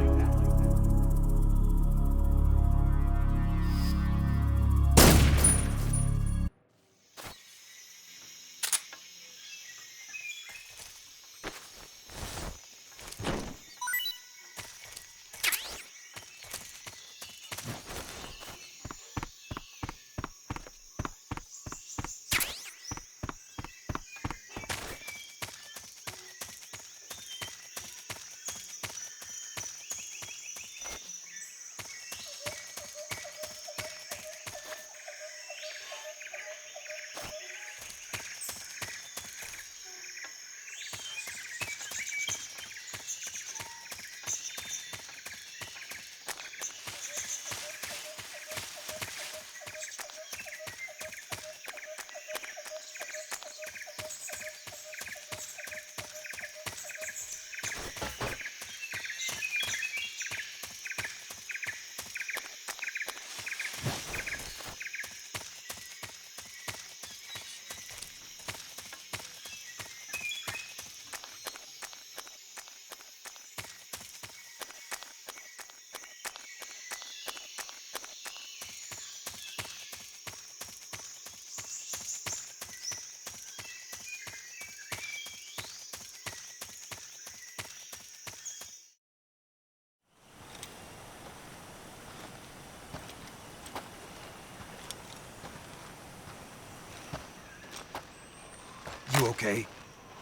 You okay?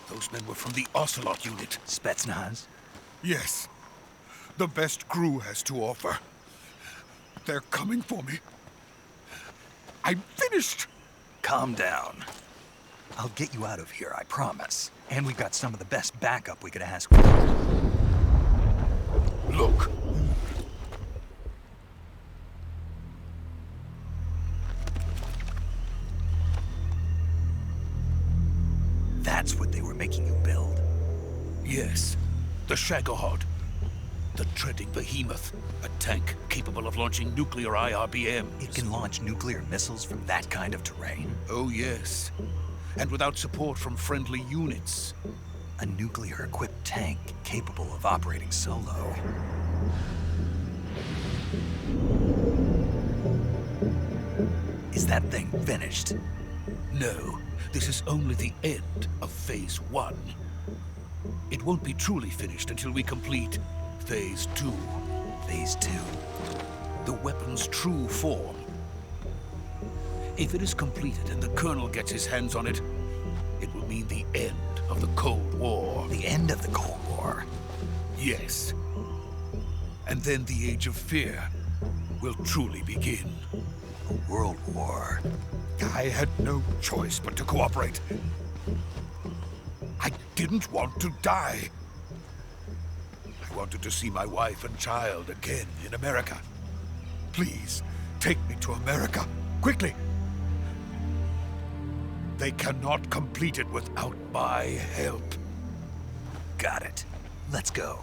Those men were from the Ocelot unit. Spetsnaz? Yes. The best crew has to offer. They're coming for me. I'm finished! Calm down. I'll get you out of here, I promise. And we've got some of the best backup we could ask for. Look. That's what they were making you build? Yes. The Shagohod. The treading behemoth. A tank capable of launching nuclear IRBMs. It can launch nuclear missiles from that kind of terrain? Oh, yes. And without support from friendly units. A nuclear-equipped tank capable of operating solo. Is that thing finished? No. This is only the end of Phase 1. It won't be truly finished until we complete Phase 2. Phase 2? The weapon's true form. If it is completed and the Colonel gets his hands on it, it will mean the end of the Cold War. The end of the Cold War? Yes. And then the Age of Fear will truly begin. A world war. I had no choice but to cooperate. I didn't want to die. I wanted to see my wife and child again in America. Please, take me to America, quickly. They cannot complete it without my help. Got it. Let's go.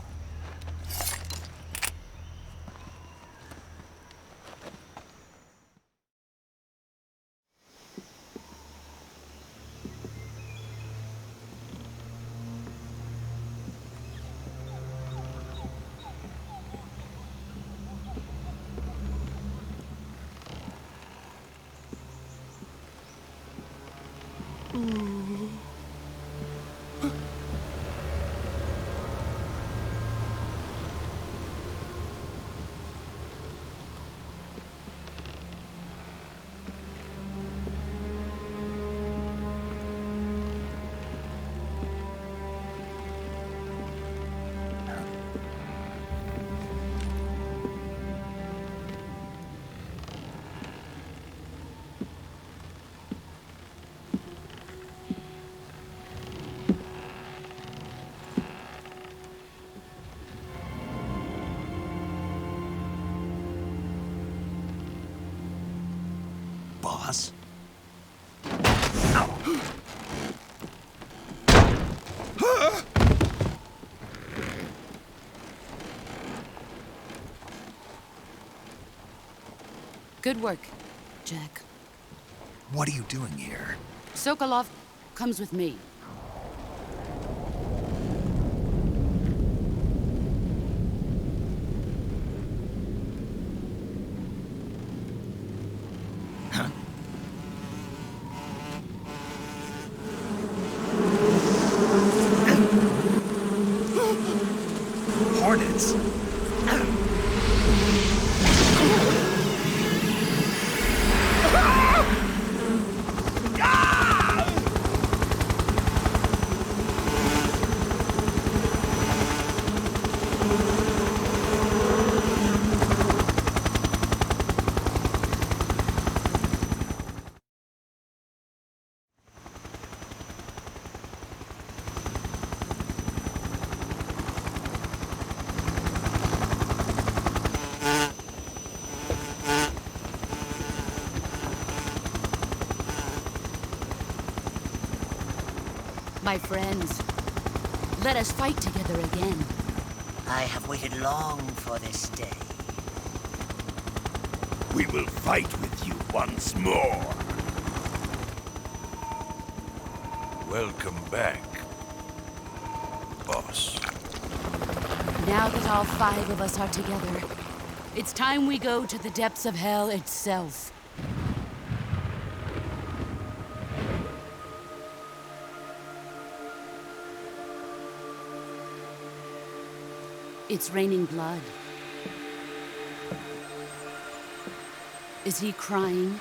Boss? Good work, Jack. What are you doing here? Sokolov comes with me. Hornets! My friends, let us fight together again. I have waited long for this day. We will fight with you once more. Welcome back, boss. Now that all 5 of us are together, it's time we go to the depths of hell itself. It's raining blood. Is he crying?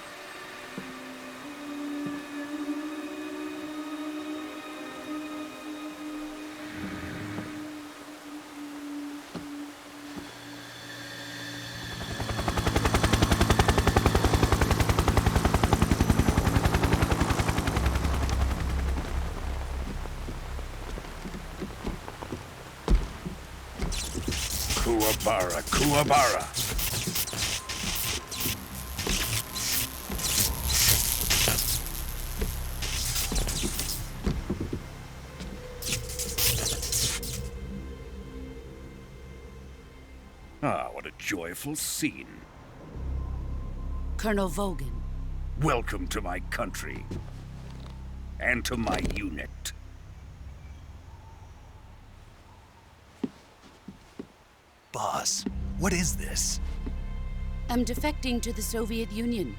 Kuwabara, Kuwabara. Ah, what a joyful scene. Colonel Vogan. Welcome to my country. And to my unit. Boss, what is this? I'm defecting to the Soviet Union.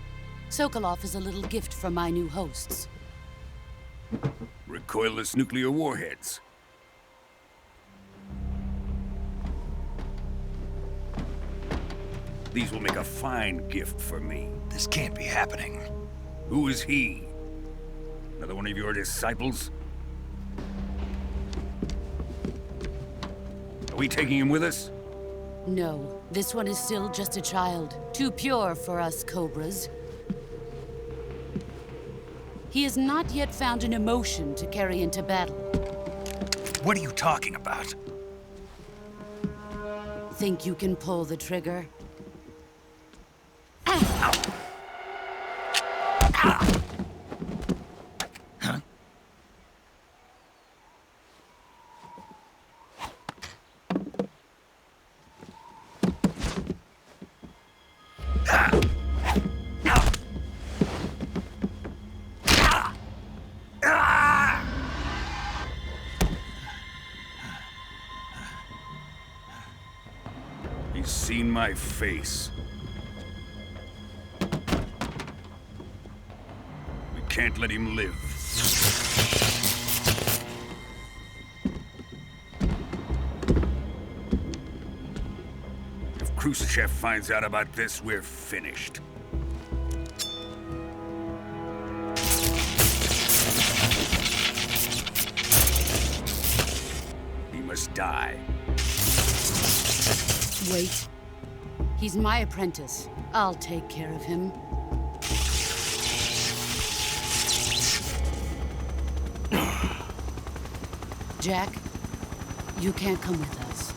Sokolov is a little gift from my new hosts. Recoilless nuclear warheads. These will make a fine gift for me. This can't be happening. Who is he? Another one of your disciples? Are we taking him with us? No, this one is still just a child. Too pure for us Cobras. He has not yet found an emotion to carry into battle. What are you talking about? Think you can pull the trigger? He's seen my face. We can't let him live. If Khrushchev finds out about this, we're finished. He must die. Wait. He's my apprentice. I'll take care of him. Jack, you can't come with us.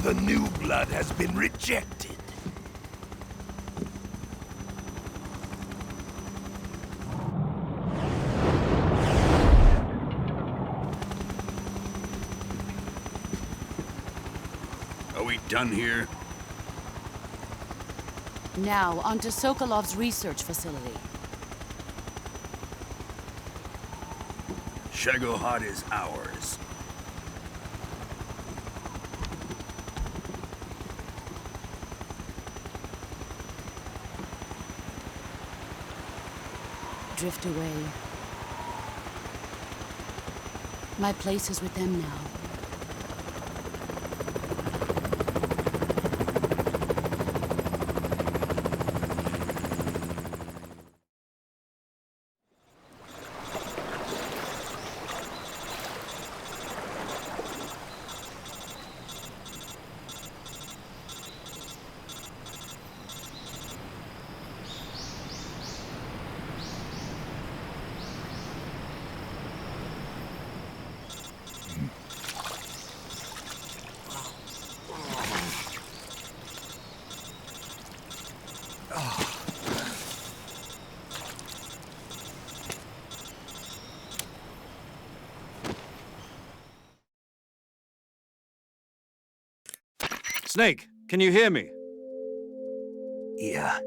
The new blood has been rejected. Are we done here? Now, onto Sokolov's research facility. Shagohod is ours. Drift away. My place is with them now. Snake, can you hear me? Yeah.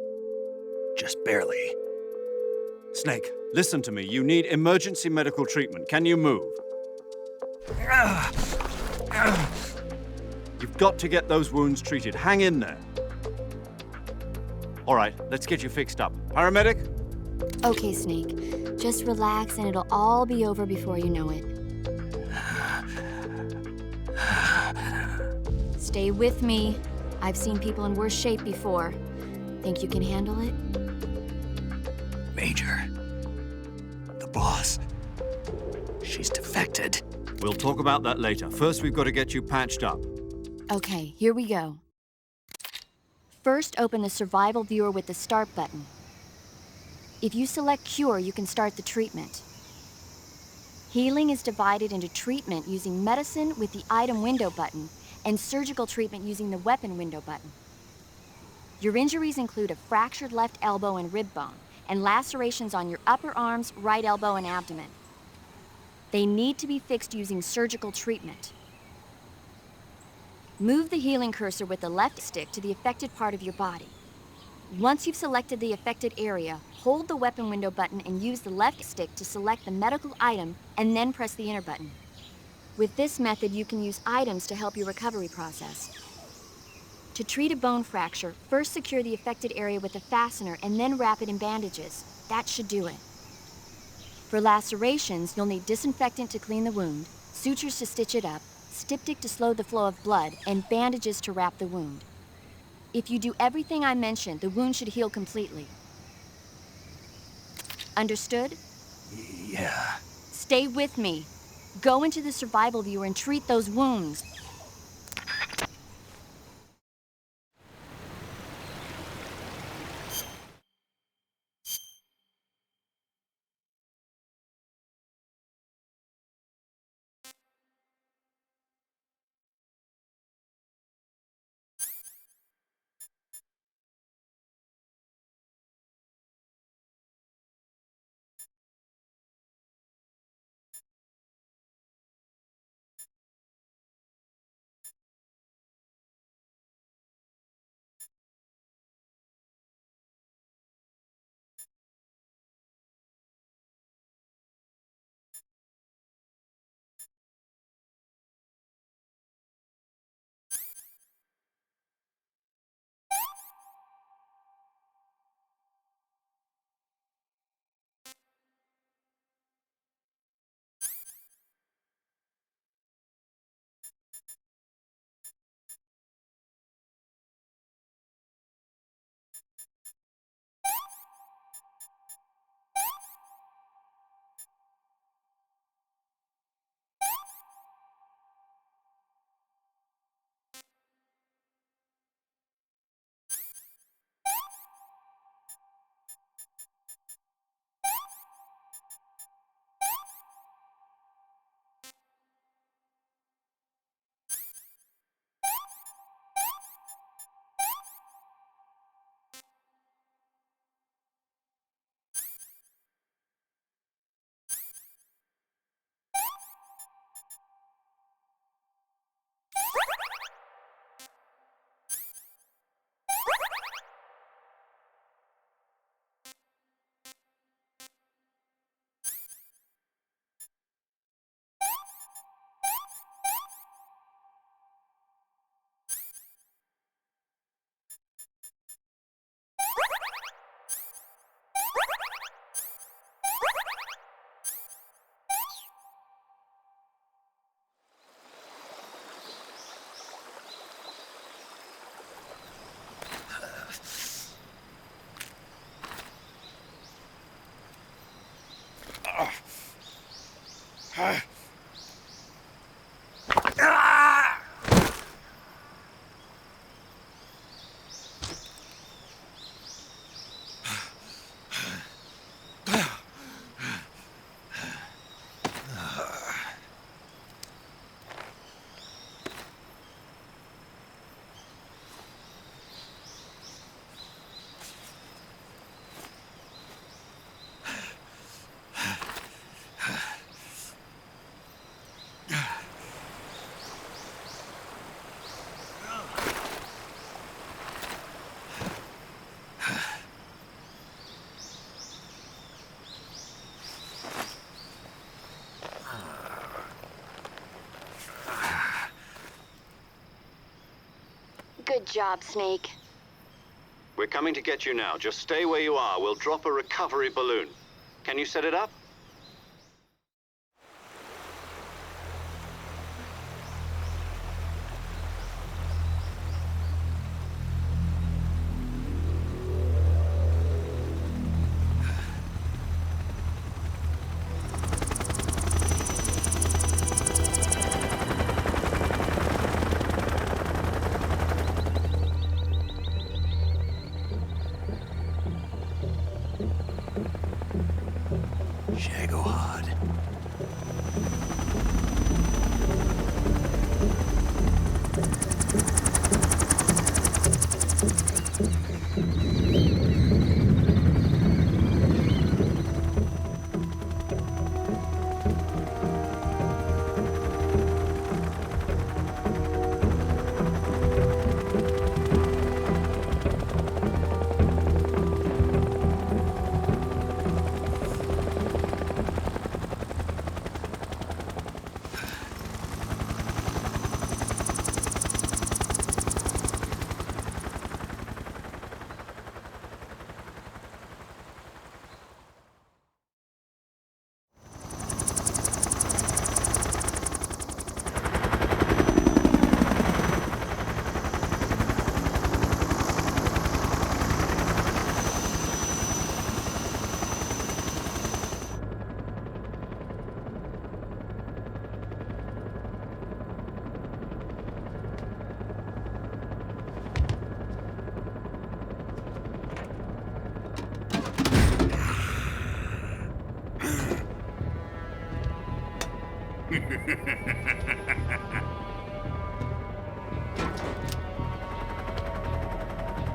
Just barely. Snake, listen to me. You need emergency medical treatment. Can you move? You've got to get those wounds treated. Hang in there. All right, let's get you fixed up. Paramedic? Okay, Snake. Just relax and it'll all be over before you know it. Stay with me. I've seen people in worse shape before. Think you can handle it? Major. The boss. She's defected. We'll talk about that later. First, we've got to get you patched up. Okay, here we go. First, open the survival viewer with the start button. If you select cure, you can start the treatment. Healing is divided into treatment using medicine with the item window button and surgical treatment using the weapon window button. Your injuries include a fractured left elbow and rib bone, and lacerations on your upper arms, right elbow, and abdomen. They need to be fixed using surgical treatment. Move the healing cursor with the left stick to the affected part of your body. Once you've selected the affected area, hold the weapon window button and use the left stick to select the medical item, and then press the enter button. With this method, you can use items to help your recovery process. To treat a bone fracture, first secure the affected area with a fastener and then wrap it in bandages. That should do it. For lacerations, you'll need disinfectant to clean the wound, sutures to stitch it up, styptic to slow the flow of blood, and bandages to wrap the wound. If you do everything I mentioned, the wound should heal completely. Understood? Yeah. Stay with me. Go into the survival viewer and treat those wounds. Good job, Snake. We're coming to get you now. Just stay where you are. We'll drop a recovery balloon. Can you set it up? Shagohod.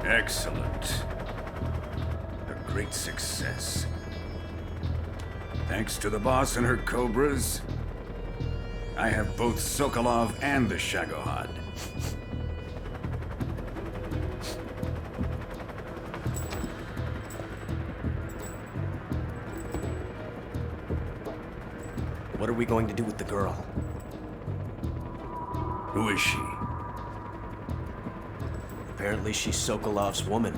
Excellent. A great success. Thanks to the boss and her cobras, I have both Sokolov and the Shagohod. What are we going to do with the girl? Who is she? Apparently she's Sokolov's woman.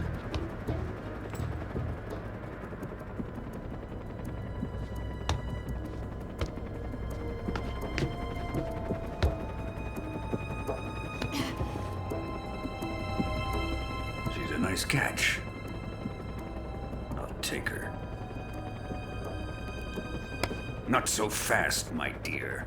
She's a nice catch. I'll take her. Not so fast, my dear.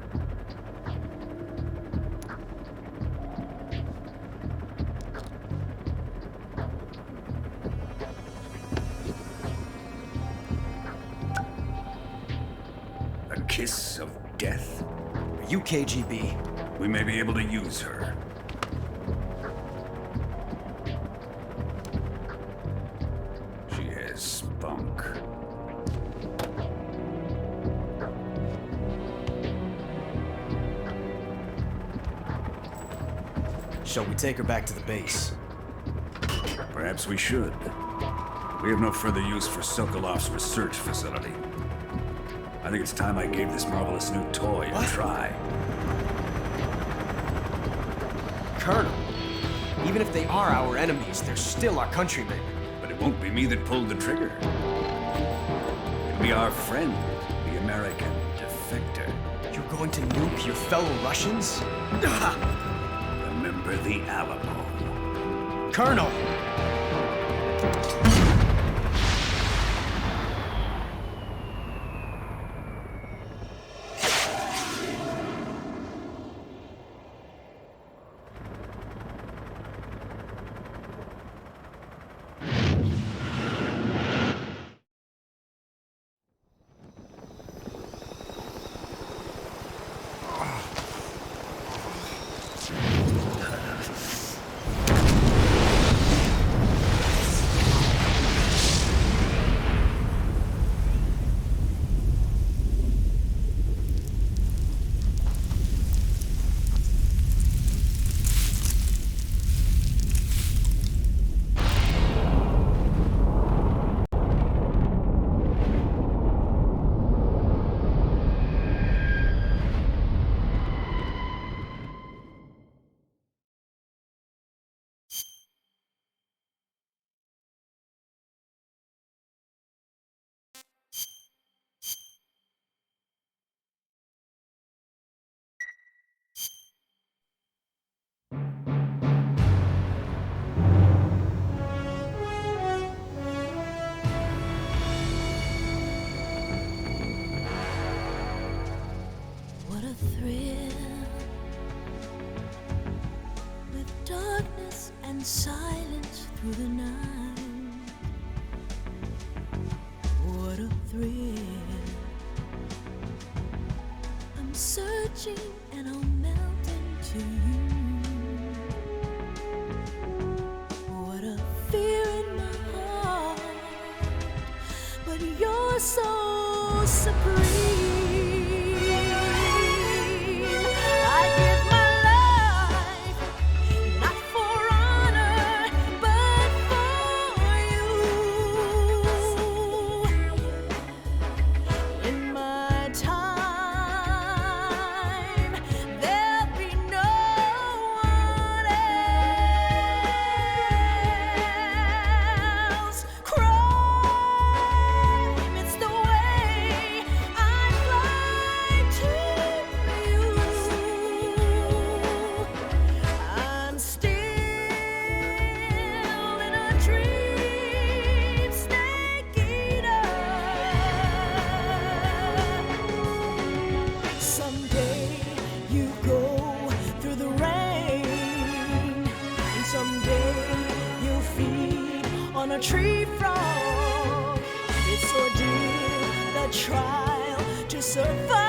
A kiss of death? Are you KGB? We may be able to use her. She has spunk. Shall we take her back to the base? Perhaps we should. We have no further use for Sokolov's research facility. I think it's time I gave this marvelous new toy a try. Colonel, even if they are our enemies, they're still our countrymen. But it won't be me that pulled the trigger. It'll be our friend, the American defector. You're going to nuke your fellow Russians? Remember the Alamo. Colonel! What a thrill, with darkness and silence through the night. What a thrill, I'm searching and I'll melt into you. What a fear in my heart, but you're so supreme. A tree frog, it's ordeal, the trial to survive.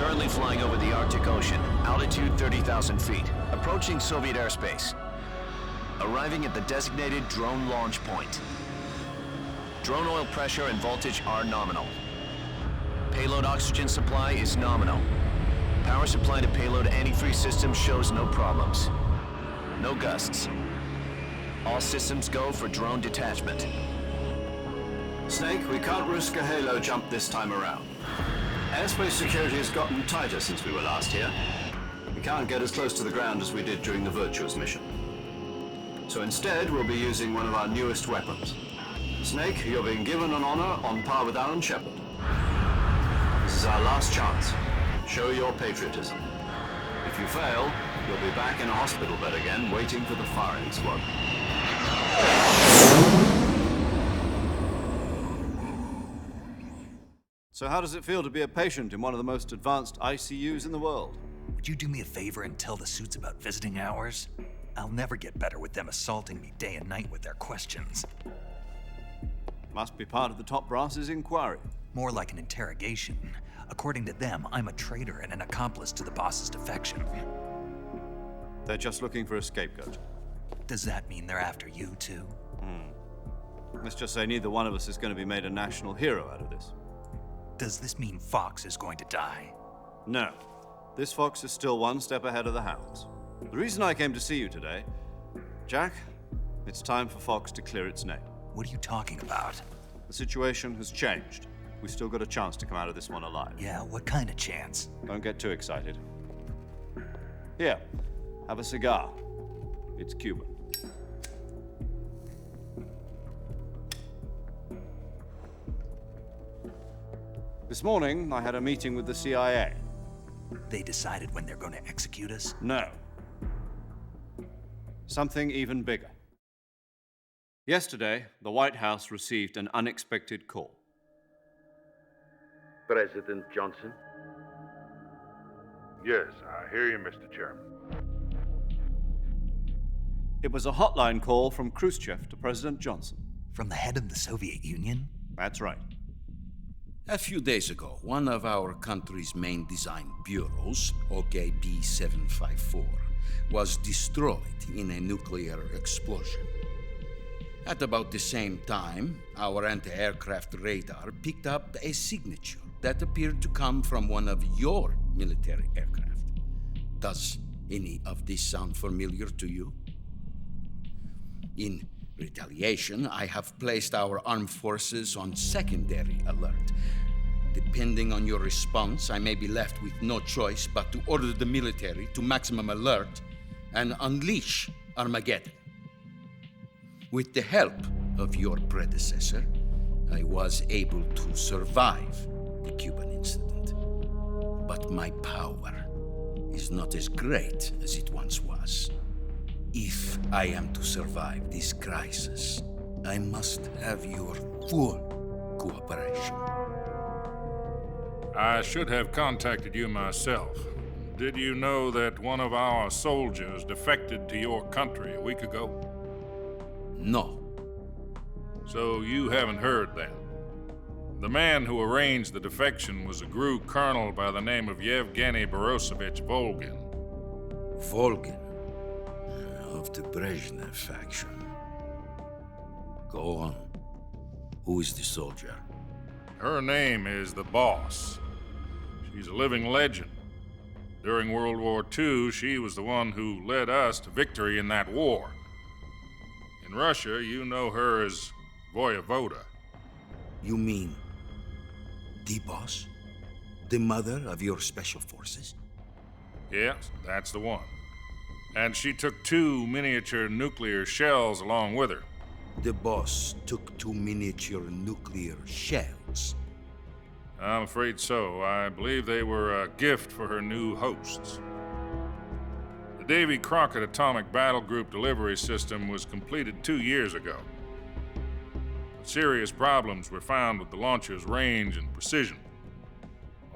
Currently flying over the Arctic Ocean, altitude 30,000 feet, approaching Soviet airspace. Arriving at the designated drone launch point. Drone oil pressure and voltage are nominal. Payload oxygen supply is nominal. Power supply to payload antifreeze system shows no problems. No gusts. All systems go for drone detachment. Snake, we can't risk a halo jump this time around. Airspace security has gotten tighter since we were last here. We can't get as close to the ground as we did during the Virtuous mission. So instead, we'll be using one of our newest weapons. Snake, you're being given an honor on par with Alan Shepard. This is our last chance. Show your patriotism. If you fail, you'll be back in a hospital bed again, waiting for the firing squad. So how does it feel to be a patient in one of the most advanced ICUs in the world? Would you do me a favor and tell the suits about visiting hours? I'll never get better with them assaulting me day and night with their questions. Must be part of the top brass's inquiry. More like an interrogation. According to them, I'm a traitor and an accomplice to the boss's defection. They're just looking for a scapegoat. Does that mean they're after you, too? Let's just say neither one of us is going to be made a national hero out of this. Does this mean Fox is going to die? No. This Fox is still one step ahead of the Hounds. The reason I came to see you today, Jack, it's time for Fox to clear its name. What are you talking about? The situation has changed. We've still got a chance to come out of this one alive. Yeah, what kind of chance? Don't get too excited. Here, have a cigar. It's Cuban. This morning, I had a meeting with the CIA. They decided when they're going to execute us? No. Something even bigger. Yesterday, the White House received an unexpected call. President Johnson? Yes, I hear you, Mr. Chairman. It was a hotline call from Khrushchev to President Johnson. From the head of the Soviet Union? That's right. A few days ago, one of our country's main design bureaus, OKB 754, was destroyed in a nuclear explosion. At about the same time, our anti-aircraft radar picked up a signature that appeared to come from one of your military aircraft. Does any of this sound familiar to you? In retaliation, I have placed our armed forces on secondary alert. Depending on your response, I may be left with no choice but to order the military to maximum alert and unleash Armageddon. With the help of your predecessor, I was able to survive the Cuban incident. But my power is not as great as it once was. If I am to survive this crisis, I must have your full cooperation. I should have contacted you myself. Did you know that one of our soldiers defected to your country a week ago? No. So you haven't heard then? The man who arranged the defection was a GRU colonel by the name of Yevgeny Borosovich Volgin. Volgin? Of the Brezhnev faction. Go on. Who is the soldier? Her name is the Boss. She's a living legend. During World War II, she was the one who led us to victory in that war. In Russia, you know her as Voyevoda. You mean the Boss? The mother of your special forces? Yes, that's the one. And she took 2 miniature nuclear shells along with her. The Boss took 2 miniature nuclear shells? I'm afraid so. I believe they were a gift for her new hosts. The Davy Crockett Atomic Battle Group delivery system was completed 2 years ago. But serious problems were found with the launcher's range and precision.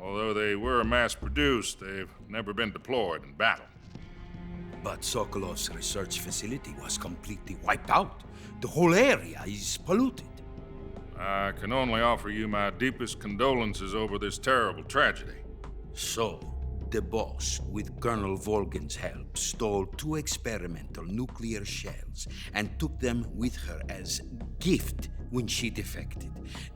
Although they were mass-produced, they've never been deployed in battle. But Sokolov's research facility was completely wiped out. The whole area is polluted. I can only offer you my deepest condolences over this terrible tragedy. So, the boss, with Colonel Volgin's help, stole 2 experimental nuclear shells and took them with her as gift when she defected.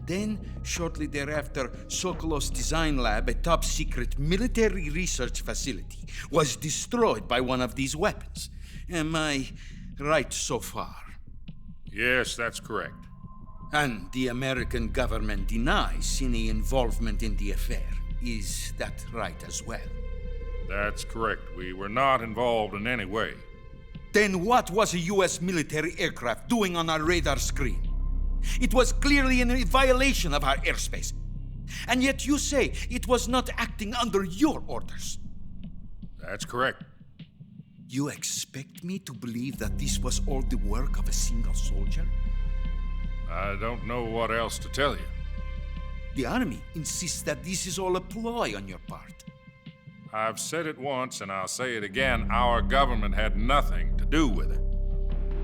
Then, shortly thereafter, Sokolov's design lab, a top-secret military research facility, was destroyed by one of these weapons. Am I right so far? Yes, that's correct. And the American government denies any involvement in the affair. Is that right as well? That's correct. We were not involved in any way. Then what was a U.S. military aircraft doing on our radar screen? It was clearly in violation of our airspace. And yet you say it was not acting under your orders. That's correct. You expect me to believe that this was all the work of a single soldier? I don't know what else to tell you. The Army insists that this is all a ploy on your part. I've said it once and I'll say it again. Our government had nothing to do with it.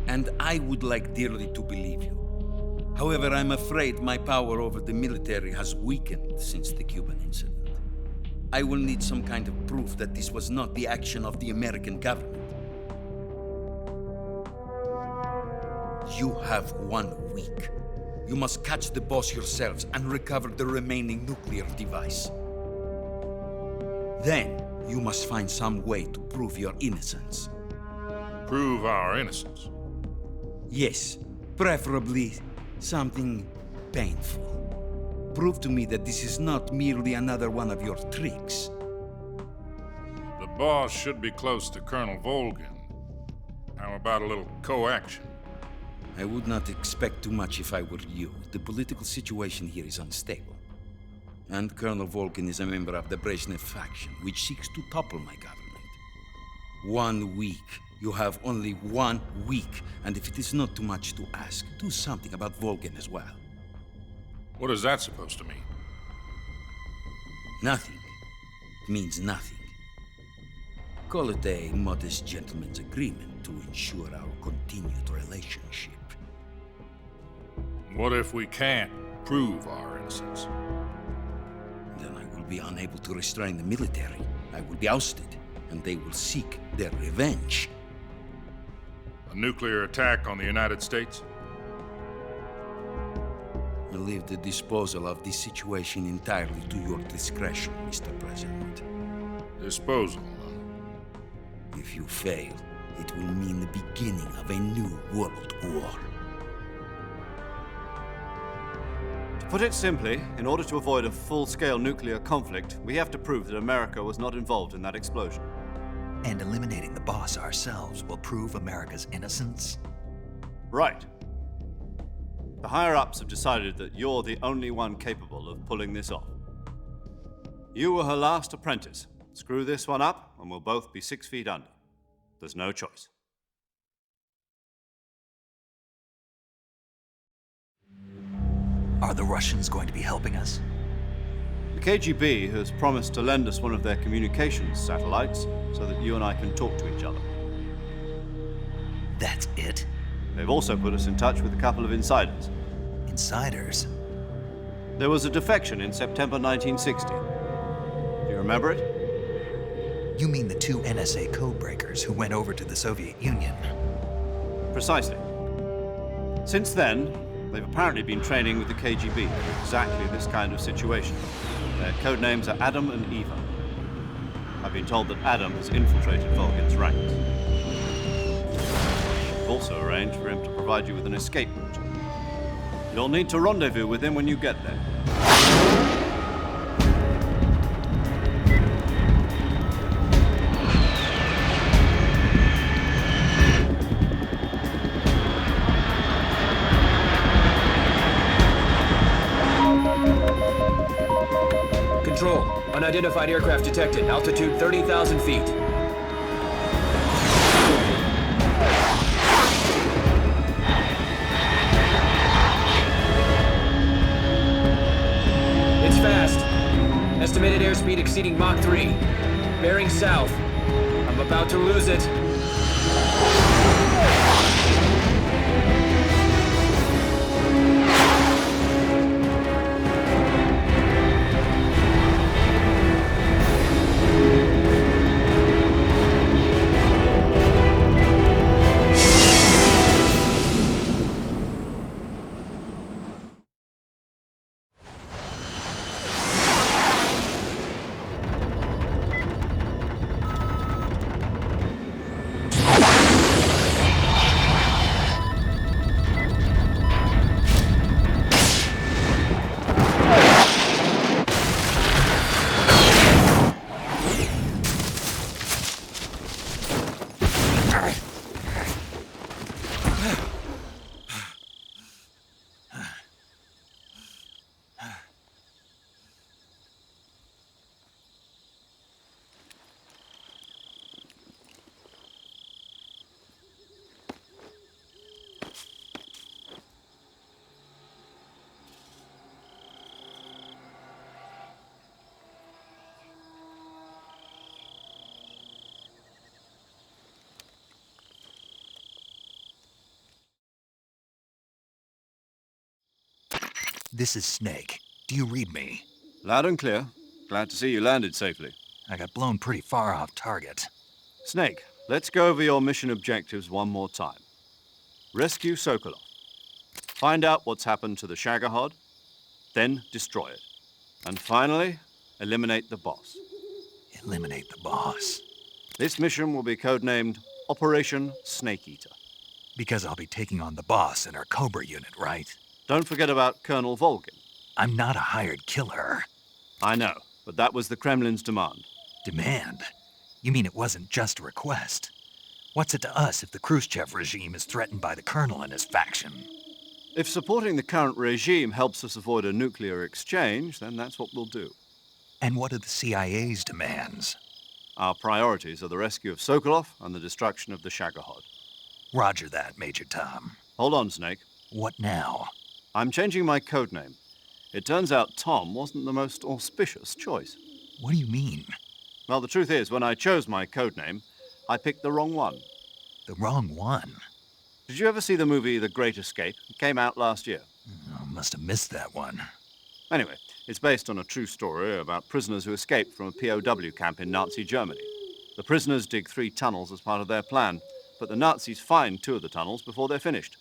And I would like dearly to believe you. However, I'm afraid my power over the military has weakened since the Cuban incident. I will need some kind of proof that this was not the action of the American government. You have 1 week. You must catch the boss yourselves and recover the remaining nuclear device. Then, you must find some way to prove your innocence. Prove our innocence? Yes, preferably something painful. Prove to me that this is not merely another one of your tricks. The boss should be close to Colonel Volgin. How about a little co-action? I would not expect too much if I were you. The political situation here is unstable. And Colonel Volgin is a member of the Brezhnev faction, which seeks to topple my government. 1 week. You have only 1 week, and if it is not too much to ask, do something about Volgin as well. What is that supposed to mean? Nothing. It means nothing. Call it a modest gentleman's agreement to ensure our continued relationship. What if we can't prove our innocence? Then I will be unable to restrain the military. I will be ousted, and they will seek their revenge. A nuclear attack on the United States? I leave the disposal of this situation entirely to your discretion, Mr. President. Disposal? If you fail, it will mean the beginning of a new world war. To put it simply, in order to avoid a full-scale nuclear conflict, we have to prove that America was not involved in that explosion. And eliminating the boss ourselves will prove America's innocence? Right. The higher-ups have decided that you're the only one capable of pulling this off. You were her last apprentice. Screw this one up, and we'll both be 6 feet under. There's no choice. Are the Russians going to be helping us? The KGB has promised to lend us one of their communications satellites so that you and I can talk to each other. That's it? They've also put us in touch with a couple of insiders. Insiders? There was a defection in September 1960. Do you remember it? You mean the 2 NSA codebreakers who went over to the Soviet Union? Precisely. Since then, they've apparently been training with the KGB for exactly this kind of situation. Their code names are Adam and Eva. I've been told that Adam has infiltrated Volgin's ranks. I've also arranged for him to provide you with an escape route. You'll need to rendezvous with him when you get there. Control. Unidentified aircraft detected. Altitude 30,000 feet. It's fast. Estimated airspeed exceeding Mach 3. Bearing south. I'm about to lose it. This is Snake. Do you read me? Loud and clear. Glad to see you landed safely. I got blown pretty far off target. Snake, let's go over your mission objectives one more time. Rescue Sokolov. Find out what's happened to the Shagohod, then destroy it. And finally, eliminate the boss. Eliminate the boss. This mission will be codenamed Operation Snake Eater. Because I'll be taking on the boss in our Cobra unit, right? Don't forget about Colonel Volgin. I'm not a hired killer. I know, but that was the Kremlin's demand. Demand? You mean it wasn't just a request? What's it to us if the Khrushchev regime is threatened by the Colonel and his faction? If supporting the current regime helps us avoid a nuclear exchange, then that's what we'll do. And what are the CIA's demands? Our priorities are the rescue of Sokolov and the destruction of the Shagohod. Roger that, Major Tom. Hold on, Snake. What now? I'm changing my codename. It turns out Tom wasn't the most auspicious choice. What do you mean? Well, the truth is, when I chose my codename, I picked the wrong one. The wrong one? Did you ever see the movie The Great Escape? It came out last year. Oh, must have missed that one. Anyway, it's based on a true story about prisoners who escaped from a POW camp in Nazi Germany. The prisoners dig 3 tunnels as part of their plan, but the Nazis find 2 of the tunnels before they're finished.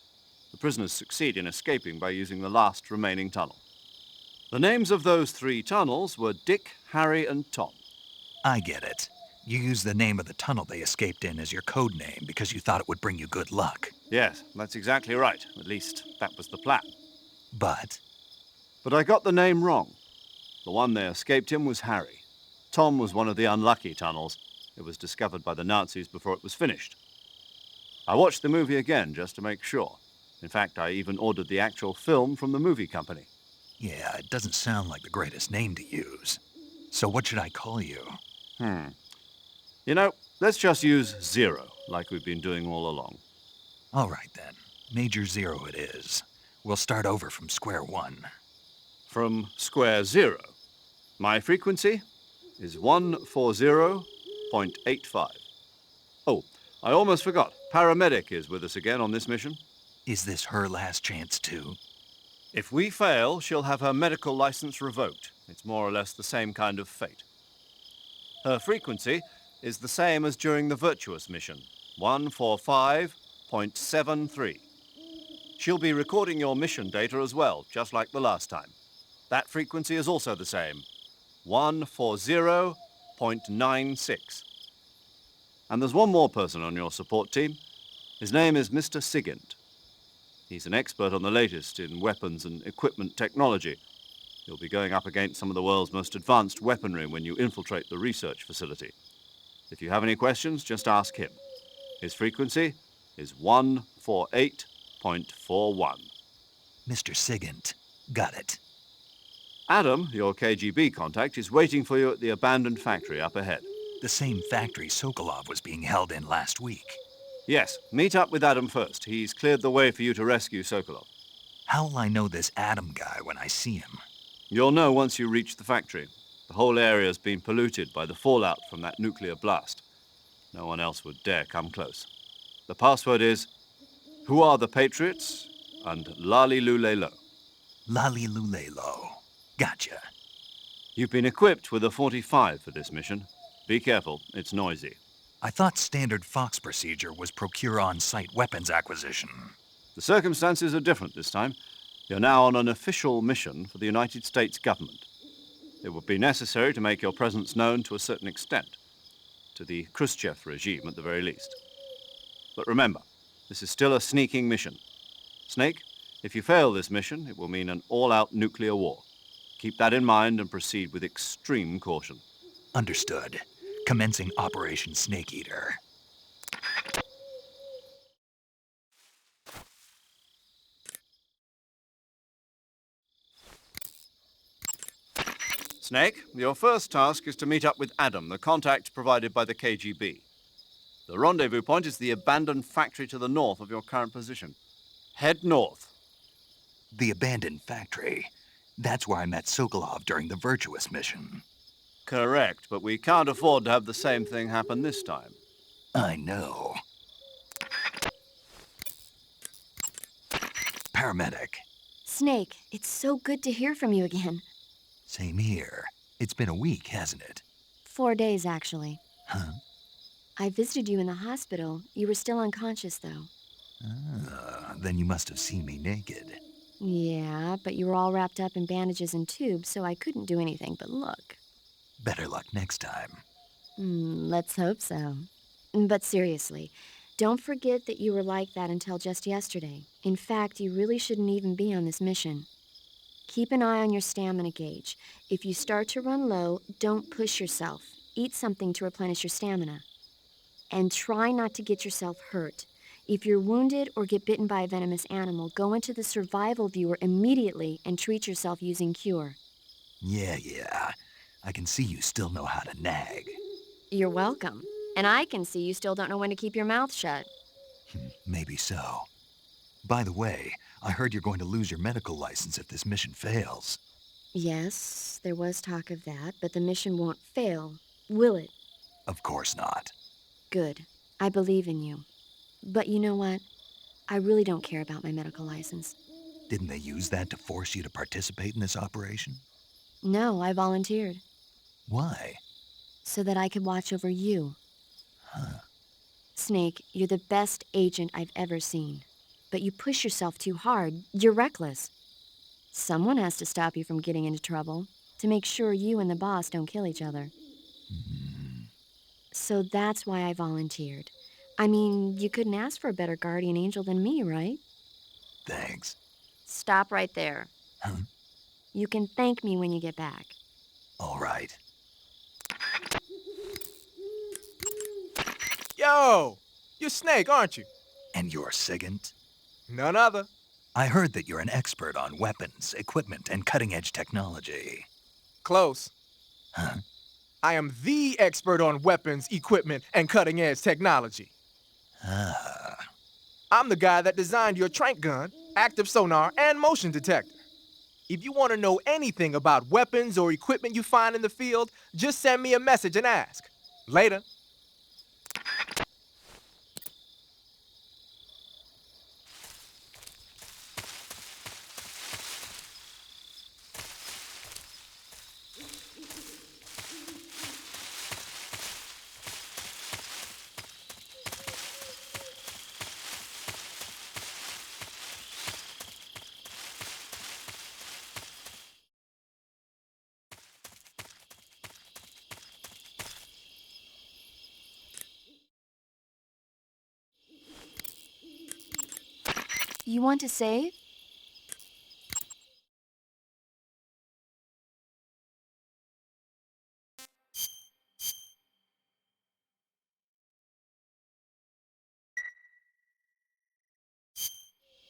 The prisoners succeed in escaping by using the last remaining tunnel. The names of those 3 tunnels were Dick, Harry, and Tom. I get it. You used the name of the tunnel they escaped in as your code name because you thought it would bring you good luck. Yes, that's exactly right. At least, that was the plan. But I got the name wrong. The one they escaped in was Harry. Tom was one of the unlucky tunnels. It was discovered by the Nazis before it was finished. I watched the movie again just to make sure. In fact, I even ordered the actual film from the movie company. Yeah, it doesn't sound like the greatest name to use. So what should I call you? You know, let's just use Zero, like we've been doing all along. All right, then. Major Zero it is. We'll start over from square one. From square zero. My frequency is 140.85. Oh, I almost forgot. Paramedic is with us again on this mission. Is this her last chance, too? If we fail, she'll have her medical license revoked. It's more or less the same kind of fate. Her frequency is the same as during the Virtuous mission, 145.73. She'll be recording your mission data as well, just like the last time. That frequency is also the same, 140.96. And there's one more person on your support team. His name is Mr. Sigint. He's an expert on the latest in weapons and equipment technology. You'll be going up against some of the world's most advanced weaponry when you infiltrate the research facility. If you have any questions, just ask him. His frequency is 148.41. Mr. Sigint. Got it. Adam, your KGB contact, is waiting for you at the abandoned factory up ahead. The same factory Sokolov was being held in last week. Yes, meet up with Adam first. He's cleared the way for you to rescue Sokolov. How'll I know this Adam guy when I see him? You'll know once you reach the factory. The whole area's been polluted by the fallout from that nuclear blast. No one else would dare come close. The password is, "Who are the Patriots?" and Lali Lulelo. Lali Lulelo. Gotcha. You've been equipped with a 45 for this mission. Be careful, it's noisy. I thought standard Fox procedure was procure on-site weapons acquisition. The circumstances are different this time. You're now on an official mission for the United States government. It would be necessary to make your presence known to a certain extent, to the Khrushchev regime at the very least. But remember, this is still a sneaking mission. Snake, if you fail this mission, it will mean an all-out nuclear war. Keep that in mind and proceed with extreme caution. Understood. Commencing Operation Snake Eater. Snake, your first task is to meet up with Adam, the contact provided by the KGB. The rendezvous point is the abandoned factory to the north of your current position. Head north. The abandoned factory. That's where I met Sokolov during the Virtuous mission. Correct, but we can't afford to have the same thing happen this time. I know. Paramedic. Snake, it's so good to hear from you again. Same here. It's been a week, hasn't it? 4 days, actually. Huh? I visited you in the hospital. You were still unconscious, though. Then you must have seen me naked. Yeah, but you were all wrapped up in bandages and tubes, so I couldn't do anything but look. Better luck next time. Let's hope so. But seriously, don't forget that you were like that until just yesterday. In fact, you really shouldn't even be on this mission. Keep an eye on your stamina gauge. If you start to run low, don't push yourself. Eat something to replenish your stamina. And try not to get yourself hurt. If you're wounded or get bitten by a venomous animal, go into the survival viewer immediately and treat yourself using Cure. Yeah. I can see you still know how to nag. You're welcome. And I can see you still don't know when to keep your mouth shut. Maybe so. By the way, I heard you're going to lose your medical license if this mission fails. Yes, there was talk of that, but the mission won't fail, will it? Of course not. Good. I believe in you. But you know what? I really don't care about my medical license. Didn't they use that to force you to participate in this operation? No, I volunteered. Why? So that I could watch over you. Huh. Snake, you're the best agent I've ever seen. But you push yourself too hard. You're reckless. Someone has to stop you from getting into trouble, to make sure you and the boss don't kill each other. So that's why I volunteered. I mean, you couldn't ask for a better guardian angel than me, right? Thanks. Stop right there. Huh? You can thank me when you get back. All right. Yo! You're Snake, aren't you? And you're Sigint? None other. I heard that you're an expert on weapons, equipment, and cutting-edge technology. Close. Huh? I am the expert on weapons, equipment, and cutting-edge technology. I'm the guy that designed your trank gun, active sonar, and motion detector. If you want to know anything about weapons or equipment you find in the field, just send me a message and ask. Later. You want to save?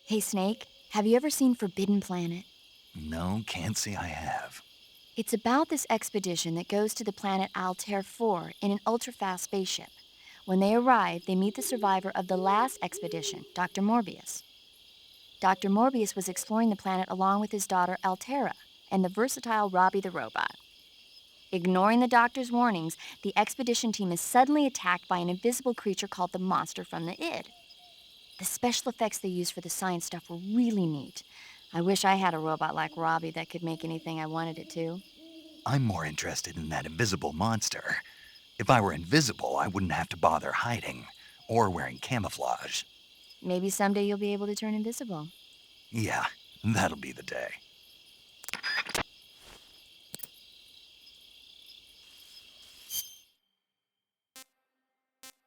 Hey, Snake, have you ever seen Forbidden Planet? No, can't say I have. It's about this expedition that goes to the planet Altair 4 in an ultra-fast spaceship. When they arrive, they meet the survivor of the last expedition, Dr. Morbius. Dr. Morbius was exploring the planet along with his daughter Altera and the versatile Robbie the robot. Ignoring the doctor's warnings, the expedition team is suddenly attacked by an invisible creature called the Monster from the Id. The special effects they used for the science stuff were really neat. I wish I had a robot like Robbie that could make anything I wanted it to. I'm more interested in that invisible monster. If I were invisible, I wouldn't have to bother hiding or wearing camouflage. Maybe someday you'll be able to turn invisible. Yeah, that'll be the day.